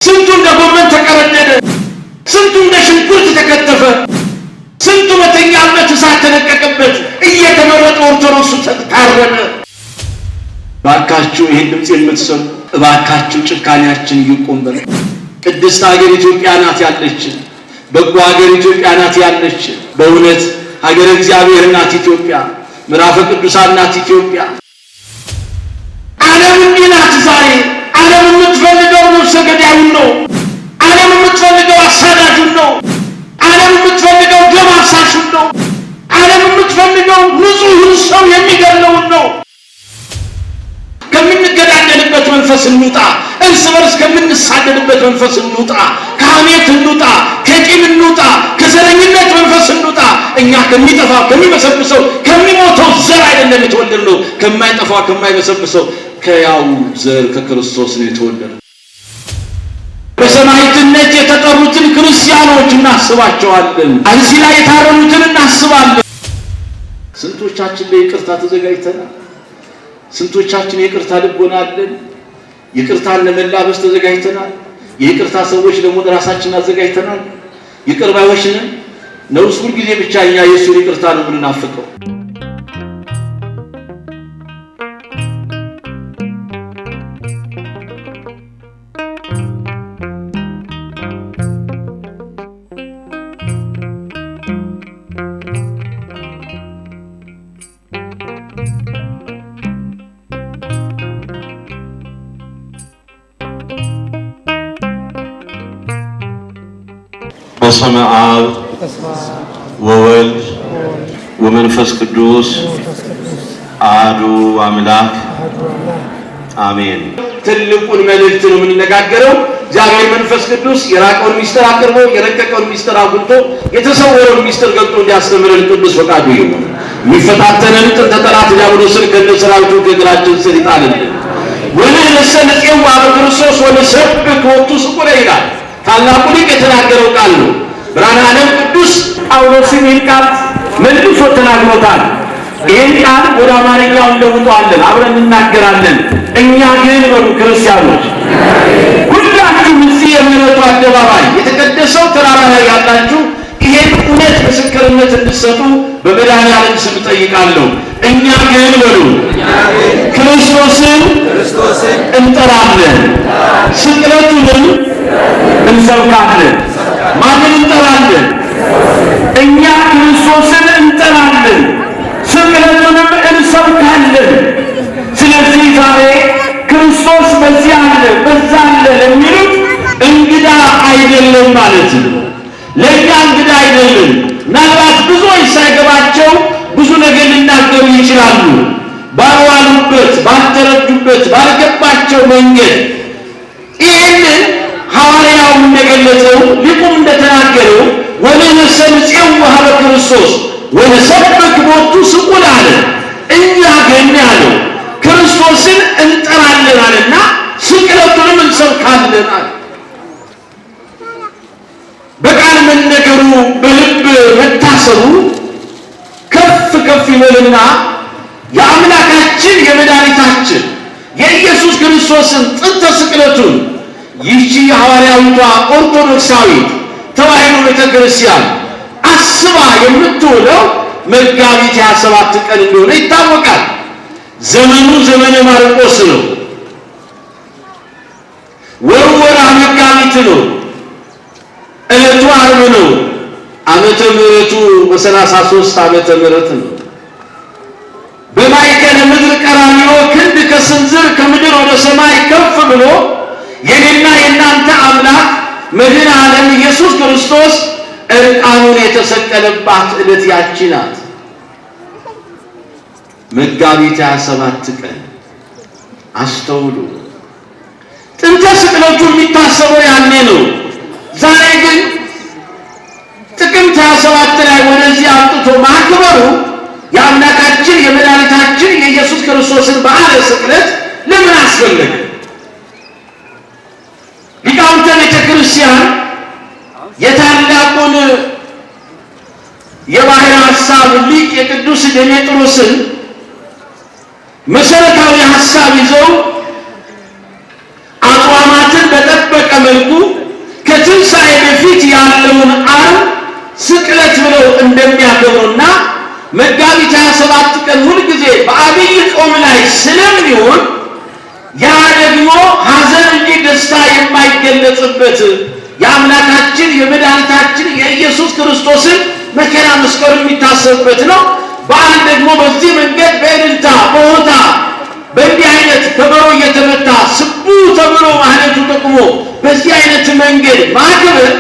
ስንቱ እንደ ጎመን ተቀረደደ፣ ስንቱ እንደ ሽንኩርት ተከተፈ፣ ስንቱ በተኛበት እሳት ተለቀቀበት፣ እየተመረጠ ኦርቶዶክሱ ታረደ። ባካችሁ ይሄን ድምጽ የምትሰሙ እባካችሁ ጭካኔያችን ይቆም። ቅድስት ሀገር ኢትዮጵያ ናት ያለች፣ በጎ ሀገር ኢትዮጵያ ናት ያለች። በእውነት ሀገር እግዚአብሔር ናት ኢትዮጵያ፣ ምዕራፈ ቅዱሳን ናት ኢትዮጵያ። ዓለም እንዲህ ናት ዛሬ። ዓለም የምትፈልገው ነፍሰ ገዳዩን ነው። ዓለም የምትፈልገው አሳዳጁን ነው። ዓለም የምትፈልገው ደም አፍሳሹን ነው። ዓለም የምትፈልገው ንጹሑን ሰው የሚገድለውን ነው። ከምንገዳደልበት መንፈስ እንውጣ። እርስ በርስ ከምንሳደድበት መንፈስ እንውጣ። ከሐሜት እንውጣ፣ ከቂም እንውጣ፣ ከዘረኝነት መንፈስ እንውጣ። እኛ ከሚጠፋው ከሚበሰብሰው ከሚሞተው ዘር አይደለም የተወለድነው፣ ከማይጠፋው ከማይበሰብሰው ከያው ዘር ከክርስቶስ ነው የተወለድነው። በሰማዕትነት የተጠሩትን ክርስቲያኖች እናስባቸዋለን። እዚህ ላይ የታረሙትን እናስባለን። ስንቶቻችን ለይቅርታ ተዘጋጅተናል? ስንቶቻችን የይቅርታ ልቦና አለን? ይቅርታን ለመላበስ ተዘጋጅተናል? የይቅርታ ሰዎች ለመሆን ራሳችንን አዘጋጅተናል? ይቅር ባዮች ነን ነውስ? ሁልጊዜ ብቻ እኛ የእሱን ይቅርታ ነው የምንናፍቀው? በስመ አብ ወወልድ ወመንፈስ ቅዱስ አሐዱ አምላክ አሜን። ትልቁን መልእክት ነው የምንነጋገረው። እግዚአብሔር መንፈስ ቅዱስ የራቀውን ሚስጥር አቅርቦ የረቀቀውን ሚስጥር አጉልቶ የተሰወረውን ሚስጥር ገልጦ እንዲያስተምረን ቅዱስ ፈቃዱ ይሁን። የሚፈታተነን ጥንተ ጠላት ዲያብሎስን ከነሰራዊቱ ከእግራችን ስር ይጣልልን። ወንሕነሰ ንፄዋ በክርስቶስ ወንሰብክ ወቱ ስቁረ ይላል ታላቁ ሊቅ የተናገረው ቃል ነው። ብርሃነ ዓለም ቅዱስ ጳውሎስም ይህን ቃል መልሶ ተናግሮታል። ይህን ቃል ወደ አማርኛው እንለውጠዋለን፣ አብረን እናገራለን። እኛ ግን በሉ ክርስቲያኖች ሁላችሁም እዚህ የምህረቱ አደባባይ የተቀደሰው ተራራ ላይ ያላችሁ ይሄን እውነት ምስክርነት እንድትሰጡ በመድኃኔዓለም ስም ጠይቃለሁ። እኛ ግን በሉ ክርስቶስን እንጠራለን፣ ስቅለቱንም እንሰብካለን። ማንን እንጠራለን? እኛ ክርስቶስን እንጠራለን፣ ስቅለቱንም እንሰብካለን። ስለዚህ ዛሬ ክርስቶስ በዚህ አለ በዛ አለ ለሚሉት እንግዳ አይደለም ማለት ነው። ለእኛ እንግዳ አይደለም። ምናልባት ብዙዎች ሳይገባቸው ብዙ ነገር ሊናገሩ ይችላሉ። ባልዋሉበት፣ ባልተረዱበት፣ ባልገባቸው መንገድ ይህንን ሐዋርያው እንደገለጸው ሊቁም እንደተናገረው ወንሕነሰ ንፄዋ በክርስቶስ ወንሰብክ ቦቱ ስቁል አለ። እኛ ግን ያለው ክርስቶስን እንጠራለን አለና ስቅለቱንም እንሰብካለን አለ። በቃል መነገሩ በልብ መታሰቡ ከፍ ከፍ ይበልና የአምላካችን የመድኃኒታችን የኢየሱስ ክርስቶስን ጥንተ ስቅለቱን ይህቺ ሐዋርያዊቷ ኦርቶዶክሳዊት ተዋሕዶ ቤተክርስቲያን አስባ የምትውለው መጋቢት 27 ቀን እንደሆነ ይታወቃል። ዘመኑ ዘመነ ማርቆስ ነው። ወርወራ መጋቢት ነው። ዕለቱ ዓርብ ነው። ዓመተ ምሕረቱ በ33 ዓመተ ምሕረት ነው። በማእከለ ምድር ቀራንዮ ክንድ ከስንዝር ከምድር ወደ ሰማይ ከፍ ብሎ የኔና የእናንተ አምላክ መድኃኔ ዓለም ኢየሱስ ክርስቶስ ዕርቃኑን የተሰቀለባት ዕለት ያቺ ናት። መጋቢት 27 ቀን አስተውሉ። ጥንተ ስቅለቱ የሚታሰበው ያኔ ነው። ዛሬ ግን ጥቅምት 27 ላይ ወደዚህ አምጥቶ ማክበሩ የአምላካችን የመድኃኒታችን የኢየሱስ ክርስቶስን በዓለ ስቅለት ለምን አስፈለገ? ሊቃውንተ ቤተ ክርስቲያን የታላቁን የባሕር ሐሳብ ሊቅ የቅዱስ ዴሜጥሮስን መሰረታዊ ሐሳብ ይዘው አጽዋማትን በጠበቀ መልኩ መጋቢት 27 ቀን ሁል ጊዜ በአብይ ጾም ላይ ስለሚሆን ያ ደግሞ ሐዘን እንጂ ደስታ የማይገለጽበት የአምላካችን የመድኃኒታችን የኢየሱስ ክርስቶስን መከራ መስቀሉ የሚታሰብበት ነው። በዓል ደግሞ በዚህ መንገድ በእልልታ በሆታ በእንዲህ አይነት ከበሮ እየተመታ ስቡ ተብሎ ማህሌቱ ተቆሞ በዚህ አይነት መንገድ ማክበር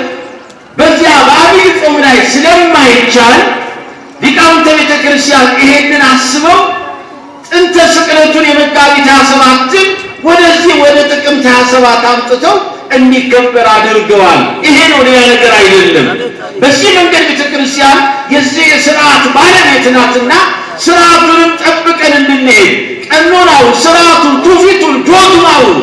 በዚያ በአብይ ጾም ላይ ስለማይቻል ሊቃውንተ ቤተ ክርስቲያን ይሄንን አስበው ጥንተ ስቅለቱን የመጋቢት 27ን ወደዚህ ወደ ጥቅምት 27 አምጥተው እንዲከበር አድርገዋል። ይሄ ነው ሌላ ነገር አይደለም። በዚህ መንገድ ቤተ ክርስቲያን የዚህ የሥርዓት ባለቤት ናትና ሥርዓቱንም ጠብቀን እንድንሄድ ቀኖናው ሥርዓቱን ትውፊቱን ዶግማውን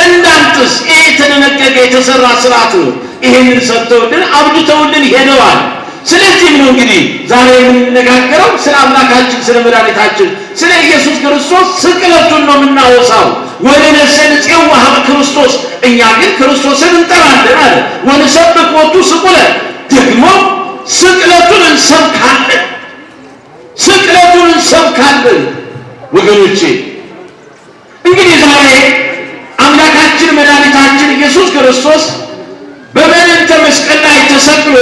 እንዳንጥስ ይሄ የተደነገገ የተሰራ ሥርዓት ነው። ይሄንን ሰጥተውልን አብድተውልን ሄደዋል። ስለዚህ ነው እንግዲህ ዛሬ የምንነጋገረው ስለ አምላካችን ስለ መድኃኒታችን ስለ ኢየሱስ ክርስቶስ ስቅለቱን ነው የምናወሳው። ወለነሰን ጽዋህ ክርስቶስ እኛ ግን ክርስቶስን እንጠራለን አለ። ወንሰብክ ወቱ ስቁለ ደግሞ ስቅለቱን እንሰብካለን። ስቅለቱን እንሰብካለን። ወገኖቼ እንግዲህ ዛሬ አምላካችን መድኃኒታችን ኢየሱስ ክርስቶስ በበለንተ መስቀል ላይ ተሰቅሎ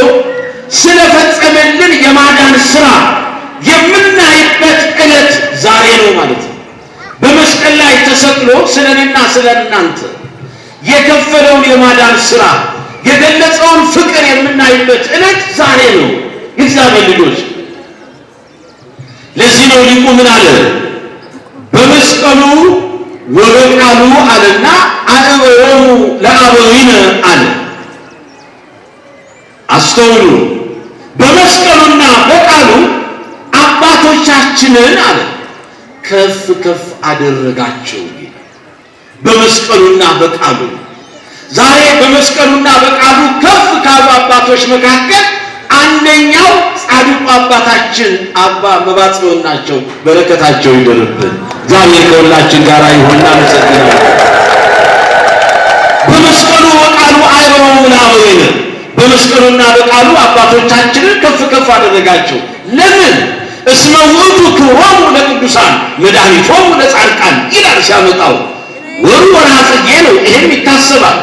ስለፈጸመልን የማዳን ሥራ የምናይበት ዕለት ዛሬ ነው ማለት ነው። በመስቀል ላይ ተሰቅሎ ስለኔና ስለናንተ የከፈለውን የማዳን ሥራ የገለጸውን ፍቅር የምናይበት ዕለት ዛሬ ነው። የእግዚአብሔር ልጆች ለዚህ ነው ሊቁ ምን አለ? በመስቀሉ ወበቃሉ አለና አእበወሙ ለአበዊነ አለ። አስተውሉ። በመስቀሉና በቃሉ አባቶቻችንን አለ ከፍ ከፍ አደረጋቸው። በመስቀሉና በቃሉ ዛሬ በመስቀሉና በቃሉ ከፍ ካሉ አባቶች መካከል አንደኛው ጻድቁ አባታችን አባ መባጽዮን ናቸው። በረከታቸው ይደርብን። እግዚአብሔር ከሁላችን ጋር ይሁንና መሰግናለሁ። በመስቀሉ በቃሉ አእበወሙ ለአበዊነ በመስቀሉና በቃሉ አባቶቻችንን ከፍ ከፍ አደረጋቸው። ለምን? እስመ ውእቱ ክብሮሙ ለቅዱሳን መድኃኒቶሙ ለጻድቃን ይላል ሲያመጣው። ወሩ ወርኃ ጽጌ ነው። ይሄም ይታሰባል።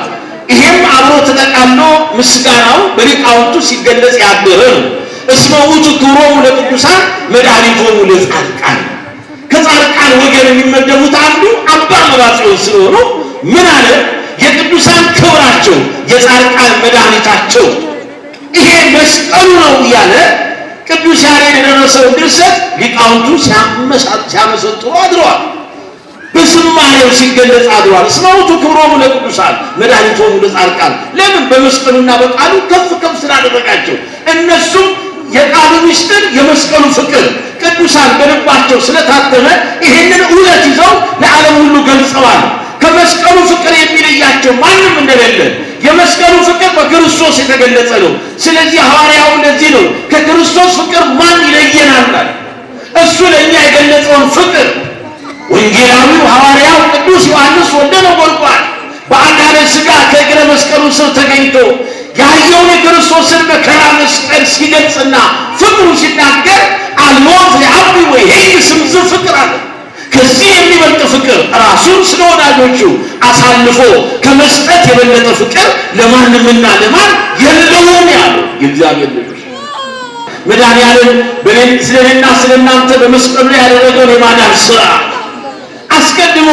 ይሄም አብሮ ተጠቃሎ ምስጋናው በሊቃውንቱ ሲገለጽ ያደረ ነው። እስመ ውእቱ ክብሮሙ ለቅዱሳን መድኃኒቶሙ ለጻድቃን ከጻድቃን ወገን የሚመደቡት አንዱ አባ መባጽዮን ስለሆኑ ምን አለ? የቅዱሳን ክብራቸው የጻድቃን መድኃኒታቸው ይሄ መስቀሉ ነው እያለ ቅዱስ ያሬድ የደረሰውን ድርሰት ሊቃውንቱ ሲያመሰጥሩ አድረዋል። በዝማሬው ሲገለጽ አድረዋል። እስመ ውእቱ ክብሮሙ ለቅዱሳን መድኃኒቶሙ ለጻድቃን። ለምን? በመስቀሉና በቃሉ ከፍ ከፍ ስላደረጋቸው። እነሱም የቃሉ ምስጢር የመስቀሉ ፍቅር ቅዱሳን በልባቸው ስለታተመ ይሄንን እውነት ይዘው ለዓለም ሁሉ ገልጸዋል። ከመስቀሉ ፍቅር የሚለያቸው ማንም እንደሌለ የመስቀሉ ፍቅር በክርስቶስ የተገለጸ ነው። ስለዚህ ሐዋርያው እንደዚህ ነው፣ ከክርስቶስ ፍቅር ማን ይለየናል? እሱ ለእኛ የገለጸውን ፍቅር ወንጌላዊው ሐዋርያው ቅዱስ ዮሐንስ ወልደ ነጎድጓድ በአካለ ሥጋ ከእግረ መስቀሉ ስር ተገኝቶ ያየውን የክርስቶስን መከራ መስቀል ሲገልጽና ፍቅሩ ሲናገር አልሞት የአቢ ወይ ስም ፍቅር አለ። ከዚህ የሚበልጥ ፍቅር ራሱን ስለ ወዳጆቹ አሳልፎ ከመስጠት የበለጠ ፍቅር ለማንምና ለማን የለውም ያለው የእግዚአብሔር ልጆች መድኃኒዓለም ስለኔና ስለናንተ በመስቀሉ ላይ ያደረገውን የማዳን ሥራ አስቀድሞ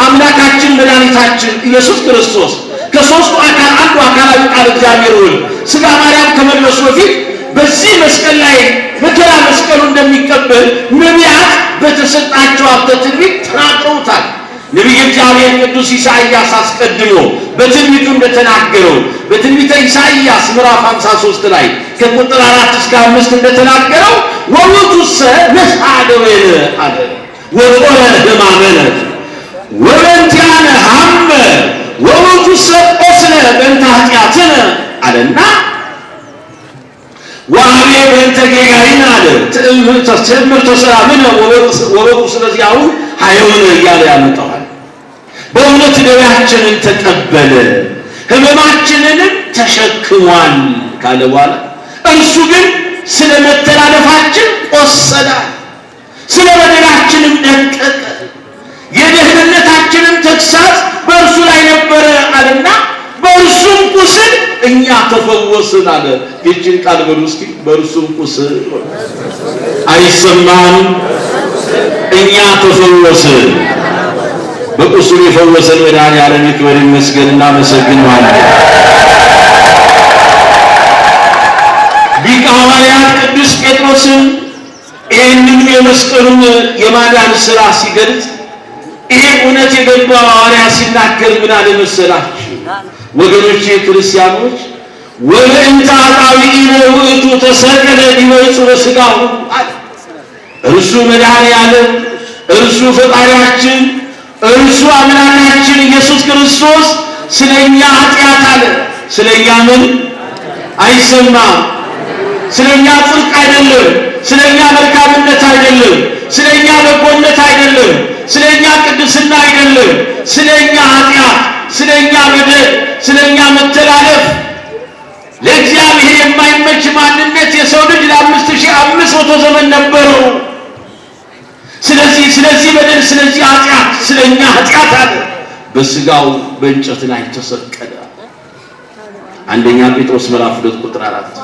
አምላካችን መድኃኒታችን ኢየሱስ ክርስቶስ ከሦስቱ አካል አንዱ አካላዊ ቃል እግዚአብሔር ወልድ ሥጋ ማርያም ከመልበሱ በፊት በዚህ መስቀል ላይ መከራ መስቀሉ እንደሚቀበል ነቢያት በተሰጣቸው ሀብተ ትንቢት ተናግረውታል። ነቢየ እግዚአብሔር ቅዱስ ኢሳይያስ አስቀድሞ በትንቢቱ እንደተናገረው በትንቢተ ኢሳይያስ ምዕራፍ 53 ላይ ከቁጥር 4 እስከ 5 እንደተናገረው ወውእቱሰ ነሥአ ደዌነ አለ ወጾረ ሕማመነ ወበእንቲአነ ሐመ ወውእቱሰ ቆስለ በእንተ ኃጢአትነ አለና ወአቤ በእንተ ጌጋይነ አለ ትዕምርተ ሰላምነ ወበቁ ስለዚያው ኃይሉን እያለ ያመጣዋል። በእውነት ደዌያችንን ተቀበለ ሕመማችንንም ተሸክሟል ካለ በኋላ እርሱ ግን ስለ መተላለፋችን ቆሰለ። ስለ በደላችንም ደቀቀ፣ የደህንነታችንን ተግሣጽ በእርሱ ላይ ነበረ አለና በእርሱም ቁስል እኛ ተፈወስን አለ። ይህችን ቃል በሉ እስኪ። በእርሱም ቁስል አይሰማም፣ እኛ ተፈወስን። በቁስሉ የፈወሰን መድኃኔዓለም ይክበር ይመስገን፣ እናመሰግነዋለን። ሊቀ ሐዋርያት ቅዱስ ጴጥሮስን ይህንን የመስቀሉን የማዳን ሥራ ሲገልጽ ይሄ እውነት የገባው ሐዋርያ ሲናገር ምን አለ መሰላችሁ? ወገኖቼ ክርስቲያኖች፣ ወበእንተ ኃጣውኢነ ውእቱ ተሰቀለ ዲበ ዕፀ በሥጋሁ አለ። እርሱ መድኃኔዓለም፣ እርሱ ፈጣሪያችን፣ እርሱ አምላካችን ኢየሱስ ክርስቶስ ስለኛ ኃጢአት አለ። ስለኛ ምን አይሰማም? ስለኛ ጽድቅ አይደለም፣ ስለኛ መልካምነት አይደለም፣ ስለኛ በጎነት አይደለም፣ ስለኛ ቅድስና አይደለም፣ ስለኛ ኃጢአት፣ ስለኛ በደል፣ ስለኛ መተላለፍ፣ ለእግዚአብሔር የማይመች ማንነት የሰው ልጅ ለ5500 ዘመን ነበረው። ስለዚህ በደል፣ ስለዚህ ኃጢአት፣ ስለኛ ኃጢአት አለ በሥጋው በእንጨት ላይ ተሰቀለ። አንደኛ ጴጥሮስ ምዕራፍ 2 ቁጥር 4።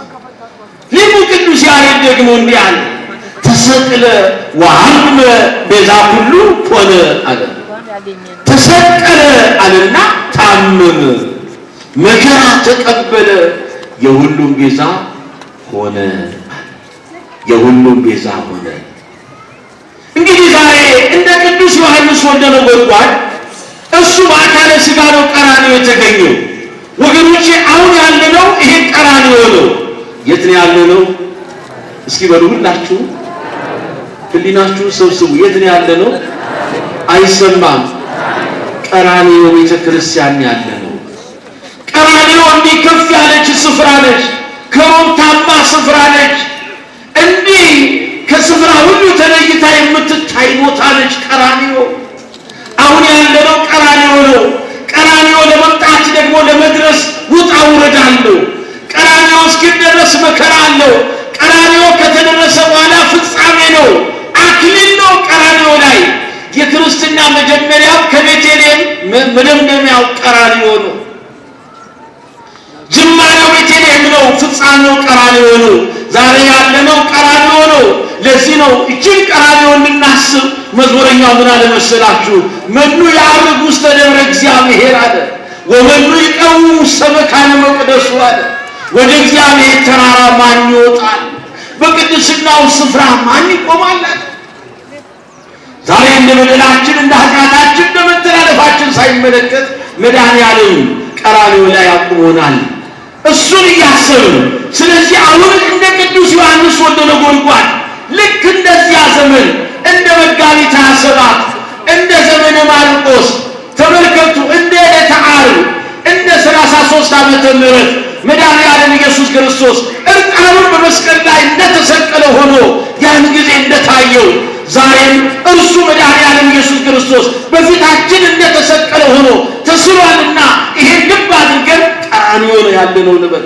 ሊቁ ቅዱስ ያሬድ ደግሞ እንዲህ አለ፣ ተሰቅለ ወሐመ ቤዛ ኩሉ ሆነ አለ። ተሰቀለ አለና ታመመ፣ መከራ ተቀበለ፣ የሁሉም ቤዛ ሆነ። የሁሉም ቤዛ ሆነ። እንግዲህ ዛሬ እንደ ቅዱስ ዮሐንስ ወልደ ነጎድጓድ እሱ በአካለ ሥጋ ነው ቀራንዮ የተገኘው። ወገኖቼ አሁን ያለነው ይሄ ቀራንዮ ነው። የት ነው ያለነው? እስኪ በሉ ሁላችሁ ህሊናችሁ ሰብስቡ። የት ነው ያለነው? አይሰማም። ቀራንዮ ቤተ ክርስቲያን ያለነው። ቀራንዮ እንዲህ ከፍ ያለች ስፍራ ነች፣ ከሮብታማ ስፍራ ነች። እንዲህ ከስፍራ ሁሉ ተለይታ የምትታይ ቦታ ነች ቀራንዮ። አሁን ያለነው ቀራንዮ ነው። ቀራንዮ ለመምጣት ደግሞ ለመድረስ ውጣ ውረድ አለው። ቀራንዮ እስኪደረስ መከራ አለው። ቀራንዮ ከተደረሰ በኋላ ፍጻሜ ነው፣ አክሊል ነው። ቀራንዮ ላይ የክርስትና መጀመሪያው ከቤተልሔም መደምደሚያው ቀራንዮ ነው። ጅማሬው ቤተልሔም ነው፣ ፍጻሜው ቀራንዮ ነው። ዛሬ ያለነው ቀራንዮ ነው። ለዚህ ነው እጅግ ቀራንዮ እንድናስብ መዝሙረኛው ምን አለ መሰላችሁ? መኑ ያዕርግ ውስተ ደብረ እግዚአብሔር አለ፣ ወመኑ ይቀውም ውስተ መካነ መቅደሱ አለ። ወደ እግዚአብሔር ተራራ ማን ይወጣል? በቅድስናው ስፍራ ማን ይቆማል? ዛሬ እንደ በደላችን እንደ ኃጢአታችን እንደ መተላለፋችን ሳይመለከት መድኃኔዓለም ቀራንዮ ላይ አቁሞናል፣ እሱን እያሰብን። ስለዚህ አሁን እንደ ቅዱስ ዮሐንስ ወልደ ነጎድጓድ ልክ እንደዚያ ዘመን እንደ መጋቢት 27 እንደ ዘመነ ማርቆስ ተመልከቱ፣ እንደ ዕለተ ዓርብ እንደ 33 ዓመተ ምህረት መድኃኔዓለም ኢየሱስ ክርስቶስ እርቃኑን በመስቀል ላይ እንደተሰቀለ ሆኖ ያን ጊዜ እንደታየው ዛሬም እርሱ መድኃኔዓለም ኢየሱስ ክርስቶስ በፊታችን እንደተሰቀለ ሆኖ ተስሏልና ይሄን ልብ አድርገን ቀራንዮ ነው ያለነው ንበል።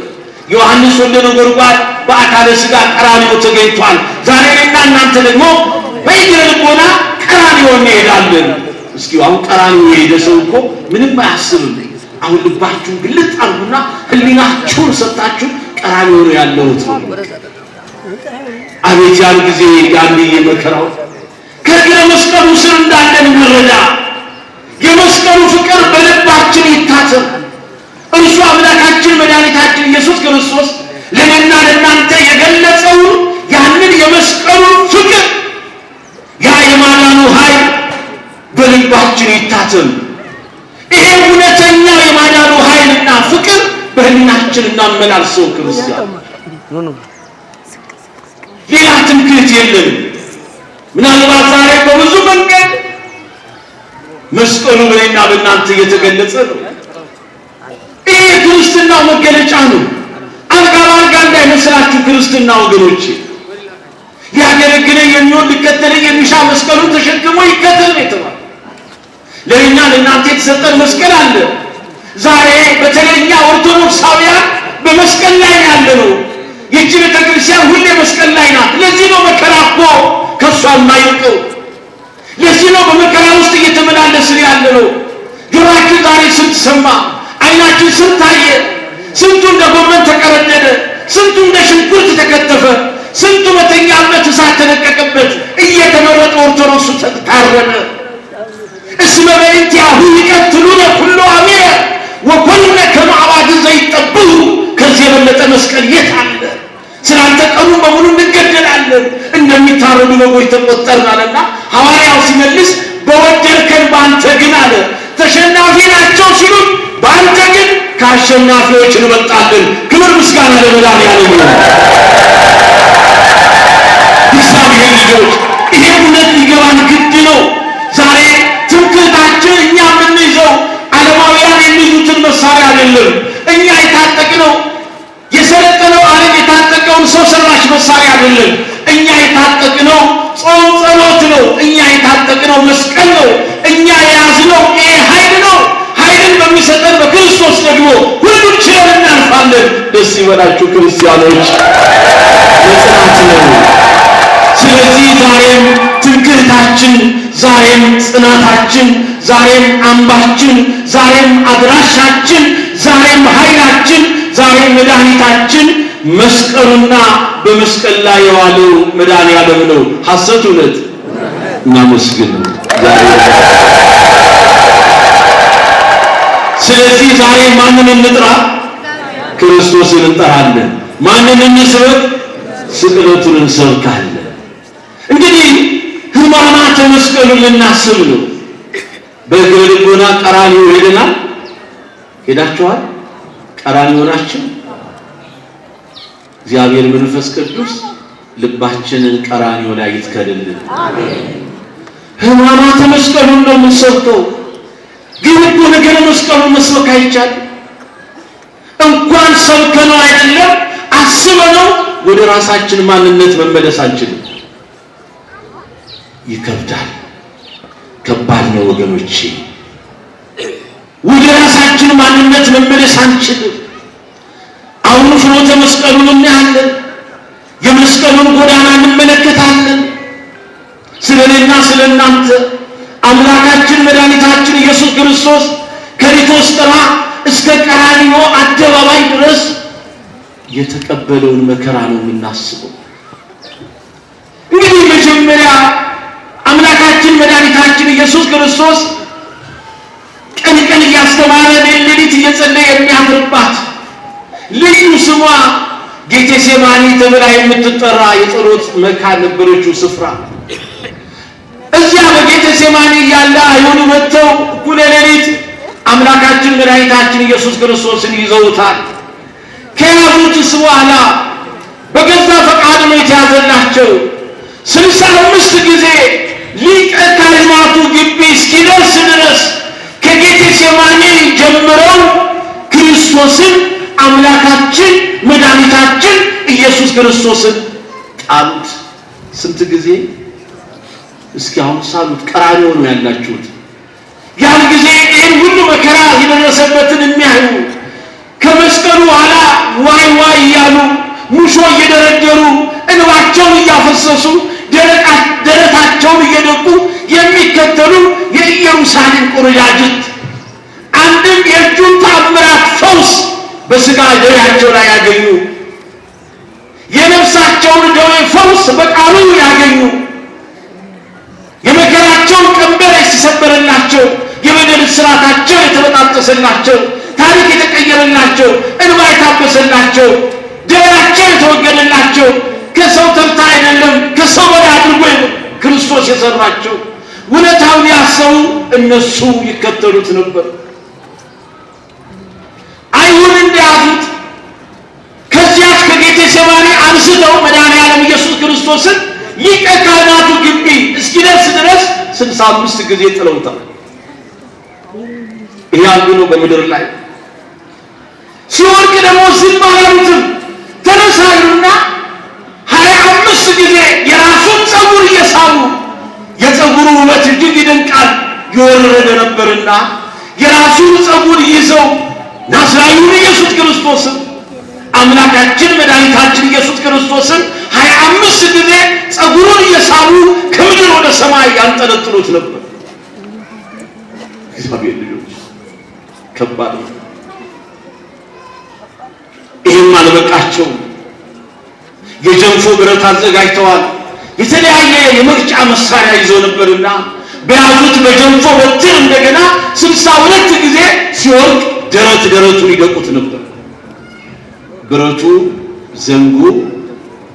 ዮሐንስ ወልደ ነጎድጓድ በአካለ ሥጋ ቀራንዮ ተገኝቷል። ዛሬ እኔና እናንተ ደግሞ በእግረ ልቦና ቀራንዮ እንሄዳለን። እስኪ አሁን ቀራንዮ የሄደ ሰው እኮ ምንም አያስብም። አሁን ልባችሁን ግልጥ አድርጉና ህሊናችሁን ሰጣችሁ ቀራንዮ ነው ያለሁት። አቤት ያን ጊዜ ያንዬ መከራው ከእግረ መስቀሉ ስር እንዳለን እንረዳ። የመስቀሉ ፍቅር በልባችን ይታተም። እርሱ አምላካችን መድኃኒታችን ኢየሱስ ክርስቶስ ለእኔና ለእናንተ የገለጸውን ያንን የመስቀሉን ፍቅር ያ የማዳኑ ኃይል በልባችን ይታተም። ይሄ እውነተኛ የማዳኑ ኃይልና ፍቅር በህሊናችን እናመላልሰው። ክርስቲያን ሌላ ትምክህት የለም። ምናልባት ዛሬ በብዙ መንገድ መስቀሉ በእኔና በእናንተ እየተገለጸ ነው። ይሄ ክርስትናው መገለጫ ነው። አልጋ በአልጋ እንዳይመስላችሁ ክርስትና ወገኖቼ። ሊያገለግለኝ የሚሆን ሊከተለኝ የሚሻ መስቀሉን ተሸክሞ ይከተል ነው የተባለው። ለእኛ ለእናንተ የተሰጠን መስቀል አለ። ዛሬ በተለይኛ ኦርቶዶክሳውያን በመስቀል ላይ ያለ ነው። ይህች ቤተክርስቲያን ሁሌ መስቀል ላይ ናት። ለዚህ ነው መከራ እኮ ከእሷ የማይልቀው። ለዚህ ነው በመከራ ውስጥ እየተመላለስን ያለነው። ጆሮአችን ዛሬ ስንት ሰማ፣ ዓይናችን ስንት አየ፣ ስንቱ እንደ ጎመን ተቀረደደ፣ ስንቱ እንደ ሽንኩርት ተከተፈ፣ ስንቱ በተኛበት እሳት ተለቀቀበት፣ እየተመረጠ ኦርቶዶክሱ ታረደ። እስመ በእንቲአሁ ይቀትሉነ ኩሎ አሚረ ወኮልነ ከመ አባግ ዘይጠብሑ። ከዚህ የበለጠ መስቀል የት አለ? ስላንተ ቀኑ በሙሉ እንገደላለን፣ እንደሚታረዱ በጎች ተቆጠርን አለና ሐዋርያው ሲመልስ በወደድከን በአንተ ግን አለ ተሸናፊ ናቸው ሲሉን በአንተ ግን ከአሸናፊዎች እንበልጣለን። ክብር ምስጋና ለመድኃኒዓለም ይሁን። እግዚአብሔር ልጆች ይሄ እውነት ሊገባን ግድ ነው። ዛሬ ትምክህታችን እኛ የምንይዘው ዓለማውያን የሚይዙትን መሳሪያ አይደለም። እኛ የታጠቅነው የሰለጠነው ዓለም የታጠቀውን ሰው ሰራሽ መሳሪያ አይደለም። እኛ የታጠቅነው ጾም ጸሎት ነው። እኛ የታጠቅነው መስቀል ነው። እኛ የያዝነው ይሄ ኃይል ነው። ኃይልን በሚሰጠን በክርስቶስ ደግሞ ሁሉን ችለን እናልፋለን። ደስ ይበላችሁ ክርስቲያኖች፣ የጽናት ነው። ስለዚህ ዛሬም ትምክህታችን፣ ዛሬም ጽናታችን፣ ዛሬም አምባችን፣ ዛሬም አድራሻችን፣ ዛሬም ኃይላችን፣ ዛሬም መድኃኒታችን መስቀሉና በመስቀል ላይ የዋለው መድኃኒዓለም ነው። ሐሰት እውነት እናመስግን። ስለዚህ ዛሬ ማንን እንጥራ? ክርስቶስን እንጠራለን። ማንን እንስበክ? ስቅለቱን እንሰብካለን። እንግዲህ ሕማማተ መስቀሉን ልናስብ ነው። በእግረ ልቦና ቀራንዮ ሄደናል። ሄዳችኋል? ቀራንዮ ናችሁ። እግዚአብሔር መንፈስ ቅዱስ ልባችንን ቀራንዮ ላይ ይትከልልን። አሜን። ሕማማተ መስቀሉን ነው የምንሰብከው። ግን እኮ ነገረ መስቀሉን መስበክ አይቻልም። እንኳን ሰብከነው አይደለም አስበነው ወደ ራሳችን ማንነት መመለስ አንችልም። ይከብዳል። ከባድ ነው ወገኖቼ። ወደ ራሳችን ማንነት መመለስ አንችልም። አሁን ፍኖተ መስቀሉን እናያለን። የመስቀሉን ጎዳና እንመለከታለን። ስለኔና ስለናንተ አምላካችን መድኃኒታችን ኢየሱስ ክርስቶስ ከሊቶስጥራ እስከ ቀራንዮ አደባባይ ድረስ የተቀበለውን መከራ ነው የምናስበው። እንግዲህ መጀመሪያ አምላካችን መድኃኒታችን ኢየሱስ ክርስቶስ ቀን ቀን እያስተማረ ሌሊት እየጸለየ የሚያድርባት ልዩ ስሟ ጌቴሴማኒ ተብላ የምትጠራ የጸሎት መካን ነበረችው ስፍራ። እዚያ በጌቴሴማኒ ያለ አይሁድ መጥተው እኩለ ሌሊት አምላካችን መድኃኒታችን ኢየሱስ ክርስቶስን ይዘውታል። ከያዙትስ በኋላ በገዛ ፈቃድ ነው የተያዘላቸው። 65 ጊዜ ሊቀ ካህናቱ ግቢ እስኪደርስ ድረስ ከጌቴሴማኒ ጀምረው ክርስቶስን አምላካችን መድኃኒታችን ኢየሱስ ክርስቶስን ጣሉት። ስንት ጊዜ? እስኪ አሁን ሳሉት። ቀራንዮ ነው ያላችሁት። ያን ጊዜ ይህን ሁሉ መከራ የደረሰበትን የሚያዩ ከመስቀሉ ኋላ ዋይ ዋይ እያሉ ሙሾ እየደረደሩ እንባቸውን እያፈሰሱ ደረታቸውን እየደቁ የሚከተሉ የኢየሩሳሌም ቆነጃጅት አንድም የእጁን ተአምራት ፈውስ በሥጋ ደዌያቸው ላይ ያገኙ፣ የነፍሳቸውን ደዌ ፈውስ በቃሉ ያገኙ፣ የመከራቸውን ቀንበር የተሰበረላቸው፣ የበደል እስራታቸው የተበጣጠሰላቸው፣ ታሪክ የተቀየረላቸው፣ እንባ የታበሰላቸው፣ ደዌያቸው የተወገደላቸው፣ ከሰው ተርታ አይደለም ከሰው በላይ አድርጎ ክርስቶስ የሰራቸው ውለታውን ያሰቡ እነሱ ይከተሉት ነበር። አይሁድ እንደያዙት ከዚያች ከጌቴሴማኒ አንስተው መድኃኒዓለም ኢየሱስ ክርስቶስን ሊቀ ካህናቱ ግቢ እስኪደርስ ድረስ 65 ጊዜ ጥለውታል። ይሄ አንዱ ነው በምድር ላይ። ሲወርቅ ደግሞ ዝም አላሉትም። ተነሳሉና 25 ጊዜ የራሱን ጸጉር እየሳቡ፣ የጸጉሩ ውበት እጅግ ይደንቃል የወረደ ነበርና የራሱን ጸጉር ይዘው ናዝራዊውን ኢየሱስ ክርስቶስን አምላካችን መድኃኒታችን ኢየሱስ ክርስቶስን 25 ጊዜ ጸጉሩን እየሳቡ ከምድር ወደ ሰማይ ያንጠለጥሉት ነበር። እግዚአብሔር ልጆች ከባድ ነው። ይህም አልበቃቸው፣ የጀንፎ ብረት አዘጋጅተዋል። የተለያየ የመቅጫ መሳሪያ ይዘው ነበርና በያዙት በጀንፎ በትር እንደገና 62 ጊዜ ሲወርቅ ደረቱን ይደቁት ነበር። ብረቱ ዘንጉ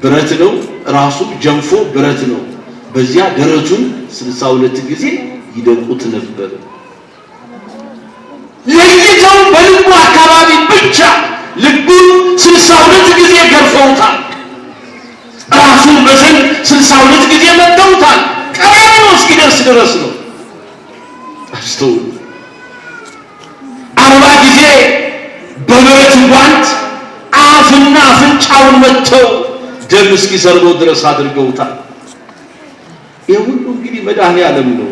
ብረት ነው፣ ራሱ ጀንፎ ብረት ነው። በዚያ ደረቱን 62 ጊዜ ይደቁት ነበር። ለይተው በልቡ አካባቢ ብቻ ልቡን 62 ጊዜ ገርፈውታል። ራሱን በዘንግ 62 ጊዜ መተውታል። ቀራንዮ እስኪደርስ ድረስ ነው። አስተውሉ። 40 ጊዜ በብረት ጓንት አፍና አፍንጫውን መተው ደም እስኪሰርገው ድረስ አድርገውታል። የሁሉ እንግዲህ መድኃኔዓለም ነው።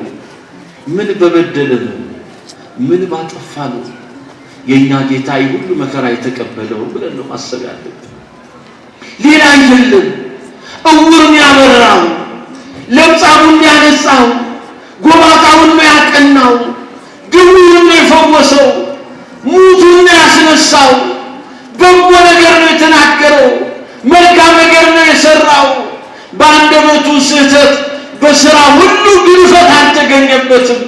ምን በበደለ ነው? ምን ባጠፋ ነው የኛ ጌታ ሁሉ መከራ የተቀበለው ብለን ነው ማሰብ ያለብን። ሌላ አይደለም። እውርን ያበራው፣ ለምጻሙን ያነጻው፣ ጎባጣውን ያቀናው፣ ድውዩን የፈወሰው፣ ሙቱን ያስነሳው፣ በጎ ነገር ነው የተናገረው፣ መልካም ነገር ነው የሰራው። በአንደበቱ ስህተት በስራ ሁሉ ግድፈት አልተገኘበትም።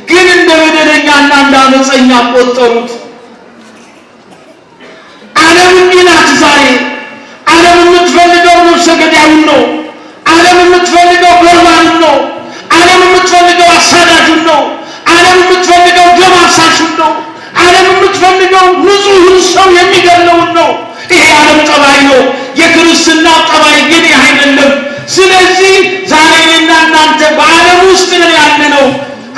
ግን እንደ በደለኛና እንደ አመፀኛ ቆጠሩት። ዓለም እንዲህ ናት ዛሬ። ዓለም የምትፈልገው ነፍሰ ገዳዩን ነው። ዓለም የምትፈልገው በርባሪውን ነው። ዓለም የምትፈልገው አሳዳጁን ነው። ዓለም የምትፈልገው ደም አፍሳሹን ነው። ዓለም የምትፈልገው ንጹሕን ሰው የሚገድለውን ነው። ይሄ ዓለም ጠባይ ነው። የክርስትና ጠባይ ግን ይህ አይደለም። ስለዚህ ዛሬ እኔና እናንተ በዓለም ውስጥ ነን ያለነው።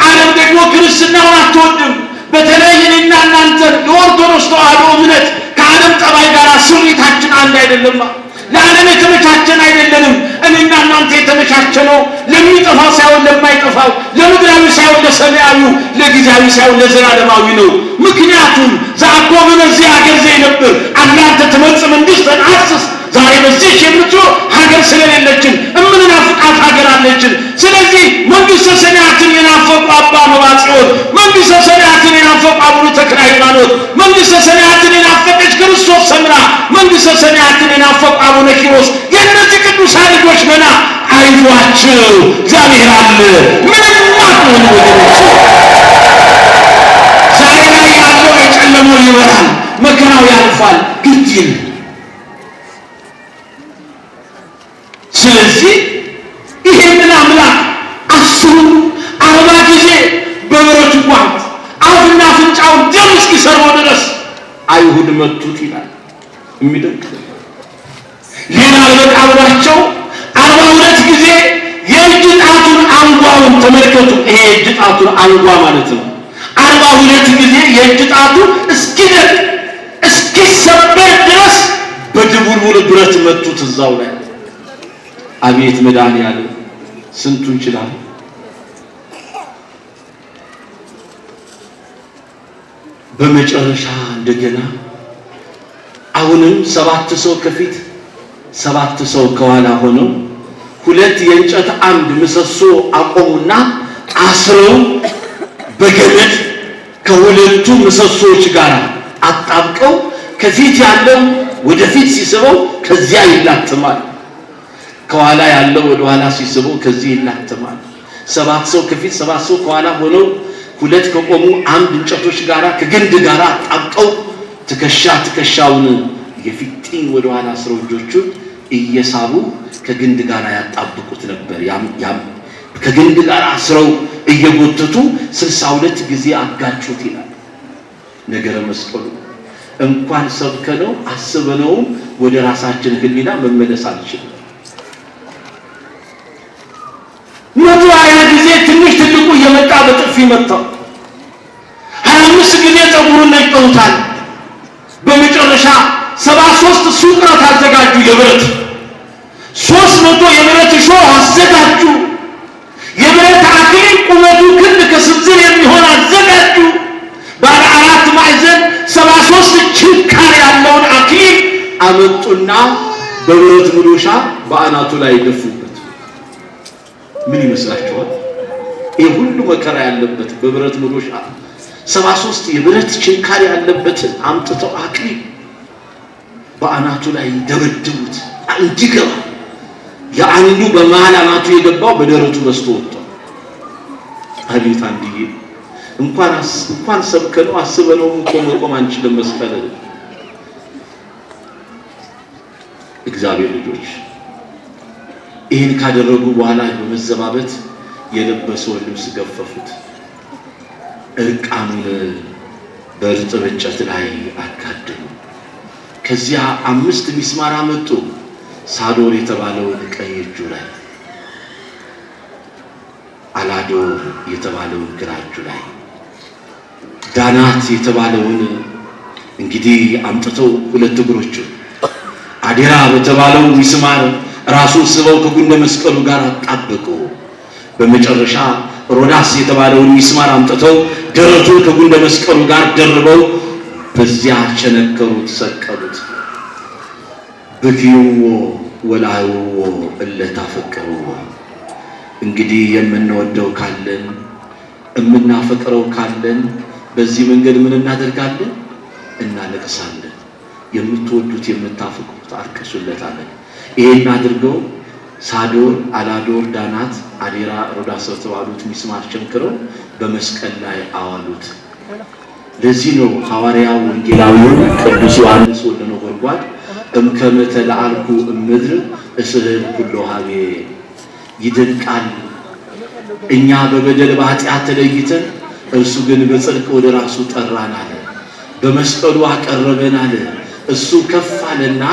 ዓለም ደግሞ ክርስትናውን አትወድም። በተለይ እኔና እናንተ የኦርቶዶክስ ተዋሕዶ እምነት ከዓለም ጠባይ ጋር ስሪታችን አንድ አይደለም። ለዓለም የተመቻቸን አይደለንም። እኔና እናንተ የተመቻቸነው ለሚጠፋው ሳይሆን ለማይጠፋው፣ ለምድራዊ ሳይሆን ለሰማያዊው፣ ለጊዜያዊ ሳይሆን ለዘላለማዊ ነው። ምክንያቱም ዘአኮብ በዚህ ሀገር ዘይነብር አላንተ ትመጽእ መንግሥተ ነአስስ። ዛሬ በዚህ የምትኖር ሀገር ስለሌለችን እምንናፍቃት ሀገር አለችን። ስለዚህ መንግሥተ ሰማያትን የናፈቁ አባ መባጽዮን፣ መንግሥተ ሰማያትን የናፈቁ አቡነ ተክለ ሃይማኖት፣ መንግሥተ ሰማያትን የናፈቀች ክርስቶስ ሰምራ፣ መንግሥተ ሰማያትን የናፈቁ አቡነ ኪሮስ የእነዚህ ቅዱሳን ልጆች ገና አይዟችሁ እግዚአብሔር አለ። ምንም አትሆኑ ወገኖች። ዛሬ ላይ ያለው የጨለመው ይበራል፣ መከራው ያልፋል። ግድ ይል። ስለዚህ ይሄንን አምላክ 40 ጊዜ በብረቱ ጓንት አፍና አፍንጫውን ደም እስኪሰርበው ድረስ አይሁድ መቱት ይላል። የሚደንቅ ሌላ አለቃ ብሏቸው 42 ጊዜ የእጅ ጣቱን አንጓውን ተመልከቱ። ይሄ የእጅ ጣቱን አንጓ ማለት ነው። 42 ጊዜ የእጅ ጣቱ እስኪደቅ እስኪሰበር ድረስ በድቡልቡል ብረት መቱት እዛው ላይ። አቤት መድኃኔዓለም ስንቱ ይችላል። በመጨረሻ እንደገና አሁንም 7 ሰው ከፊት 7 ሰው ከኋላ ሆነው 2 የእንጨት አምድ ምሰሶ አቆሙና አስረው በገመድ ከሁለቱ ምሰሶዎች ጋር አጣብቀው ከፊት ያለው ወደፊት ሲስበው ከዚያ ይላተማል፣ ከኋላ ያለው ወደ ኋላ ሲስበው ከዚህ ይላተማል። 7 ሰው ከፊት 7 ሰው ከኋላ ሆነው 2 ከቆሙ አምድ እንጨቶች ጋር ከግንድ ጋር አጣብቀው ትከሻውን የፊጥኝ ወደ ኋላ አስረው እጆቹን እየሳቡ ከግንድ ጋር ያጣብቁት ነበር። ያም ከግንድ ጋር አስረው እየጎተቱ 62 ጊዜ አጋጩት ይላል ነገረ መስቀሉ። እንኳን ሰብከነው አስበነው ወደ ራሳችን ህሊና መመለስ አልችልም። 120 ጊዜ ትንሽ ትልቁ እየመጣ በጥፊ መታው። 25 ጊዜ ፀጉሩን ነጭተውታል። በመጨረሻ 73 ሱጥረት አዘጋጁ የብረት 300 የብረት እሾህ አዘጋጁ። የብረት አክሊል ቁመቱ ክንድ ከስንዝር የሚሆን አዘጋጁ። ባለ 4 ማዕዘን 73 ችንካር ያለውን አክሊል አመጡና በብረት መዶሻ በአናቱ ላይ ደፉበት። ምን ይመስላችኋል? ይሄ ሁሉ መከራ ያለበት በብረት መዶሻ 73 የብረት ችንካር ያለበትን አምጥተው አክሊል በአናቱ ላይ ደበደቡት እንዲገባ። የአንዱ በመሃል አናቱ የገባው በደረቱ በስቶ ወጣ። አቤት አንድዬ እንኳን ሰብከነው አስበነው መቆም አንችልም። መስቀል እግዚአብሔር ልጆች ይህን ካደረጉ በኋላ በመዘባበት የለበሰውን ልብስ ገፈፉት፣ እርቃኑን በእርጥብ እንጨት ላይ አጋደሙ። ከዚያ 5 ሚስማር አመጡ፣ ሳዶር የተባለውን ቀኝ እጁ ላይ፣ አላዶር የተባለውን ግራ እጁ ላይ፣ ዳናት የተባለውን እንግዲህ አምጥተው 2 እግሮቹ፣ አዴራ በተባለው ሚስማር ራሱን ስበው ከጉንደ መስቀሉ ጋር አጣበቁ። በመጨረሻ ሮዳስ የተባለውን ሚስማር አምጥተው ደረቱን ከጉንደ መስቀሉ ጋር ደርበው በዚያ ቸነከሩት፣ ሰቀሉት። በኪዩዎ ወላህዎ እለታፈቀሩዎ። እንግዲህ የምንወደው ካለን የምናፈቅረው ካለን በዚህ መንገድ ምን እናደርጋለን? እናለቅሳለን። የምትወዱት የምታፈቅሩት አርክሱለታለን። ይሄን አድርገው ሳዶር፣ አላዶር፣ ዳናት፣ አዴራ፣ ሮዳስ ተባሉት ሚስማር ቸንክረው በመስቀል ላይ አዋሉት። ለዚህ ነው ሐዋርያው ወንጌላዊው ቅዱስ ዮሐንስ ወልደ ነጎድጓድ እምከመ ተለአልኩ እምድር እስህብ ኩሎ ሀቤ። ይደንቃል እኛ በበደል በኃጢአት ተለይተን እርሱ ግን በጽድቅ ወደ ራሱ ጠራን አለ። በመስቀሉ አቀረበን አለ። እሱ ከፍ አለና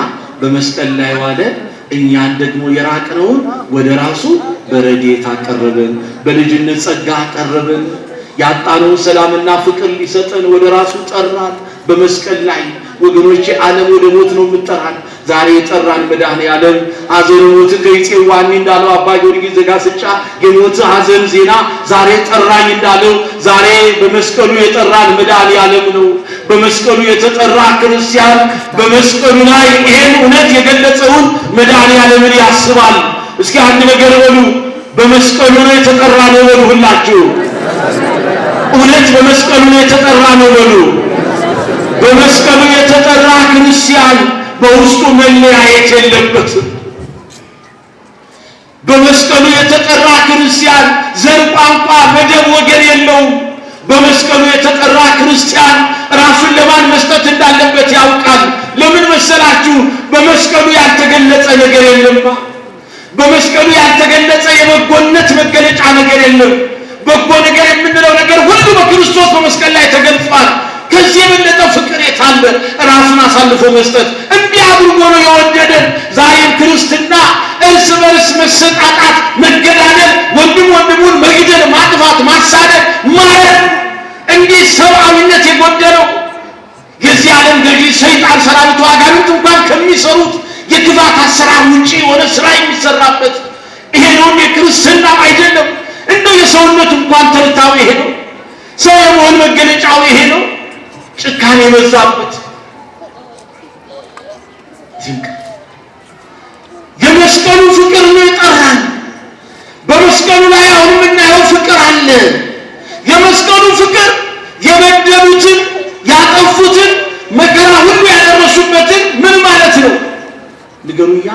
በመስቀል ላይ ዋለ። እኛን ደግሞ የራቅነውን ወደ ራሱ በረድኤት አቀረበን፣ በልጅነት ጸጋ አቀረበን። ያጣነውን ሰላምና ፍቅር ሊሰጠን ወደ ራሱ ጠራን በመስቀል ላይ። ወገኖቼ ዓለም ወደ ሞት ነው የምትጠራን። ዛሬ የጠራን መድኃኔዓለም ሐዘነ ሞት ከይጼዋኒ እንዳለው አባ ጊዮርጊስ ዘጋስጫ የሞት ሐዘን ዜና ዛሬ ጠራኝ እንዳለው ዛሬ በመስቀሉ የጠራን መድኃኔዓለም ነው። በመስቀሉ የተጠራ ክርስቲያን በመስቀሉ ላይ ይሄን እውነት የገለጸውን መድኃኔዓለምን ያስባል። እስኪ አንድ ነገር በሉ፣ በመስቀሉ ነው የተጠራ ነው በሉ ሁላችሁ። እውነት በመስቀሉ ነው የተጠራ ነው በሉ። በመስቀሉ የተጠራ ክርስቲያን በውስጡ መለያየት የለበትም። በመስቀሉ የተጠራ ክርስቲያን ዘር፣ ቋንቋ፣ መደብ፣ ወገን የለውም። በመስቀሉ የተጠራ ክርስቲያን ራሱን ለማን መስጠት እንዳለበት ያውቃል። ለምን መሰላችሁ? በመስቀሉ ያልተገለጸ ነገር የለማ። በመስቀሉ ያልተገለጸ የበጎነት መገለጫ ነገር የለም። በጎ ነገር የምንለው ነገር ሁሉ በክርስቶስ በመስቀል ላይ ተገልጿል። ከዚህ የበለጠ ፍቅር የታለ? ራሱን አሳልፎ መስጠት። እንዲህ አድርጎ ነው የወደደን። ዛሬም ክርስትና እርስ በርስ መሰጣጣት፣ መገዳደል፣ ወንድም ወንድሙን መግደል፣ ማጥፋት፣ ማሳደድ ማለት እንዲህ ሰብአዊነት የጎደለው የዚህ ዓለም ገዢ ሰይጣን ሰራዊቱ አጋንንት እንኳን ከሚሰሩት የክፋት አሰራር ውጪ የሆነ ስራ የሚሰራበት ይሄ ነው። የክርስትና አይደለም። እንደው የሰውነት እንኳን ተርታው ይሄ ነው። ሰው የመሆን መገለጫው ይሄ ነው። ጭካኔ የበዛበት የመስቀሉ ፍቅር ነው የጠራን። በመስቀሉ ላይ አሁን የምናየው ፍቅር አለ። የመስቀሉ ፍቅር የበደሉትን ያጠፉትን መከራ ሁሉ ያደረሱበትን ምን ማለት ነው ንገሩኛ።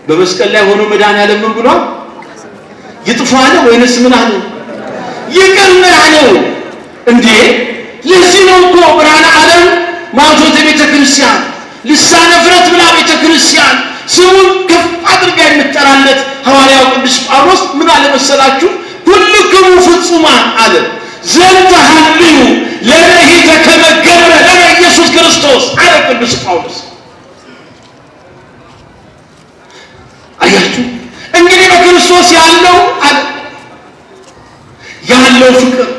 በመስቀል ላይ ሆኖ መድኃኔዓለም ምን ብሏል? ይጥፋ አለ ወይንስ ምን አለ? ይቅር ነው ያለው እንዴ። ለዚህ ነው እኮ ብርሃነ ዓለም ማኅቶተ ቤተ ክርስቲያን ልሳነ ፍረት ብላ ቤተ ክርስቲያን ስሙን ከፍ አድርጋ የምትጠራለት ሐዋርያው ቅዱስ ጳውሎስ ምን አለ መሰላችሁ? ኩልክሙ ፍጹማን አለ ዘንተ ሀልዩ ለነሂተ ከመ ገብረ ለነ ኢየሱስ ክርስቶስ አለ ቅዱስ ጳውሎስ። አያችሁ እንግዲህ በክርስቶስ ያለው ፍቅር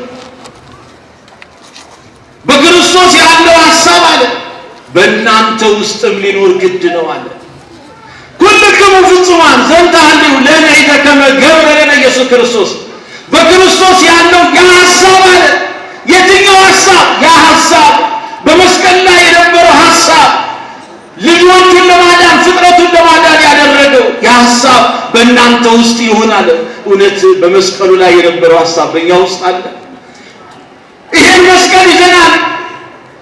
በክርስቶስ ያለው ሐሳብ አለ በእናንተ ውስጥም ሊኖር ግድ ነው አለ። ኩልክሙ ፍጹማን ዘንተ ሀልዩ ለነሂተ ከመ ገብረ ለነ ኢየሱስ ክርስቶስ። በክርስቶስ ያለው ሐሳብ አለ። የትኛው ሐሳብ? ያ ሐሳብ በመስቀል ላይ የነበረው ሐሳብ ልጆቹን ለማዳን ፍጥረቱን ለማዳን ያደረገው ያ ሐሳብ በእናንተ ውስጥ ይሁን አለ። እውነት በመስቀሉ ላይ የነበረው ሐሳብ በእኛ ውስጥ አለ። ይሄን መስቀል ይዘናል።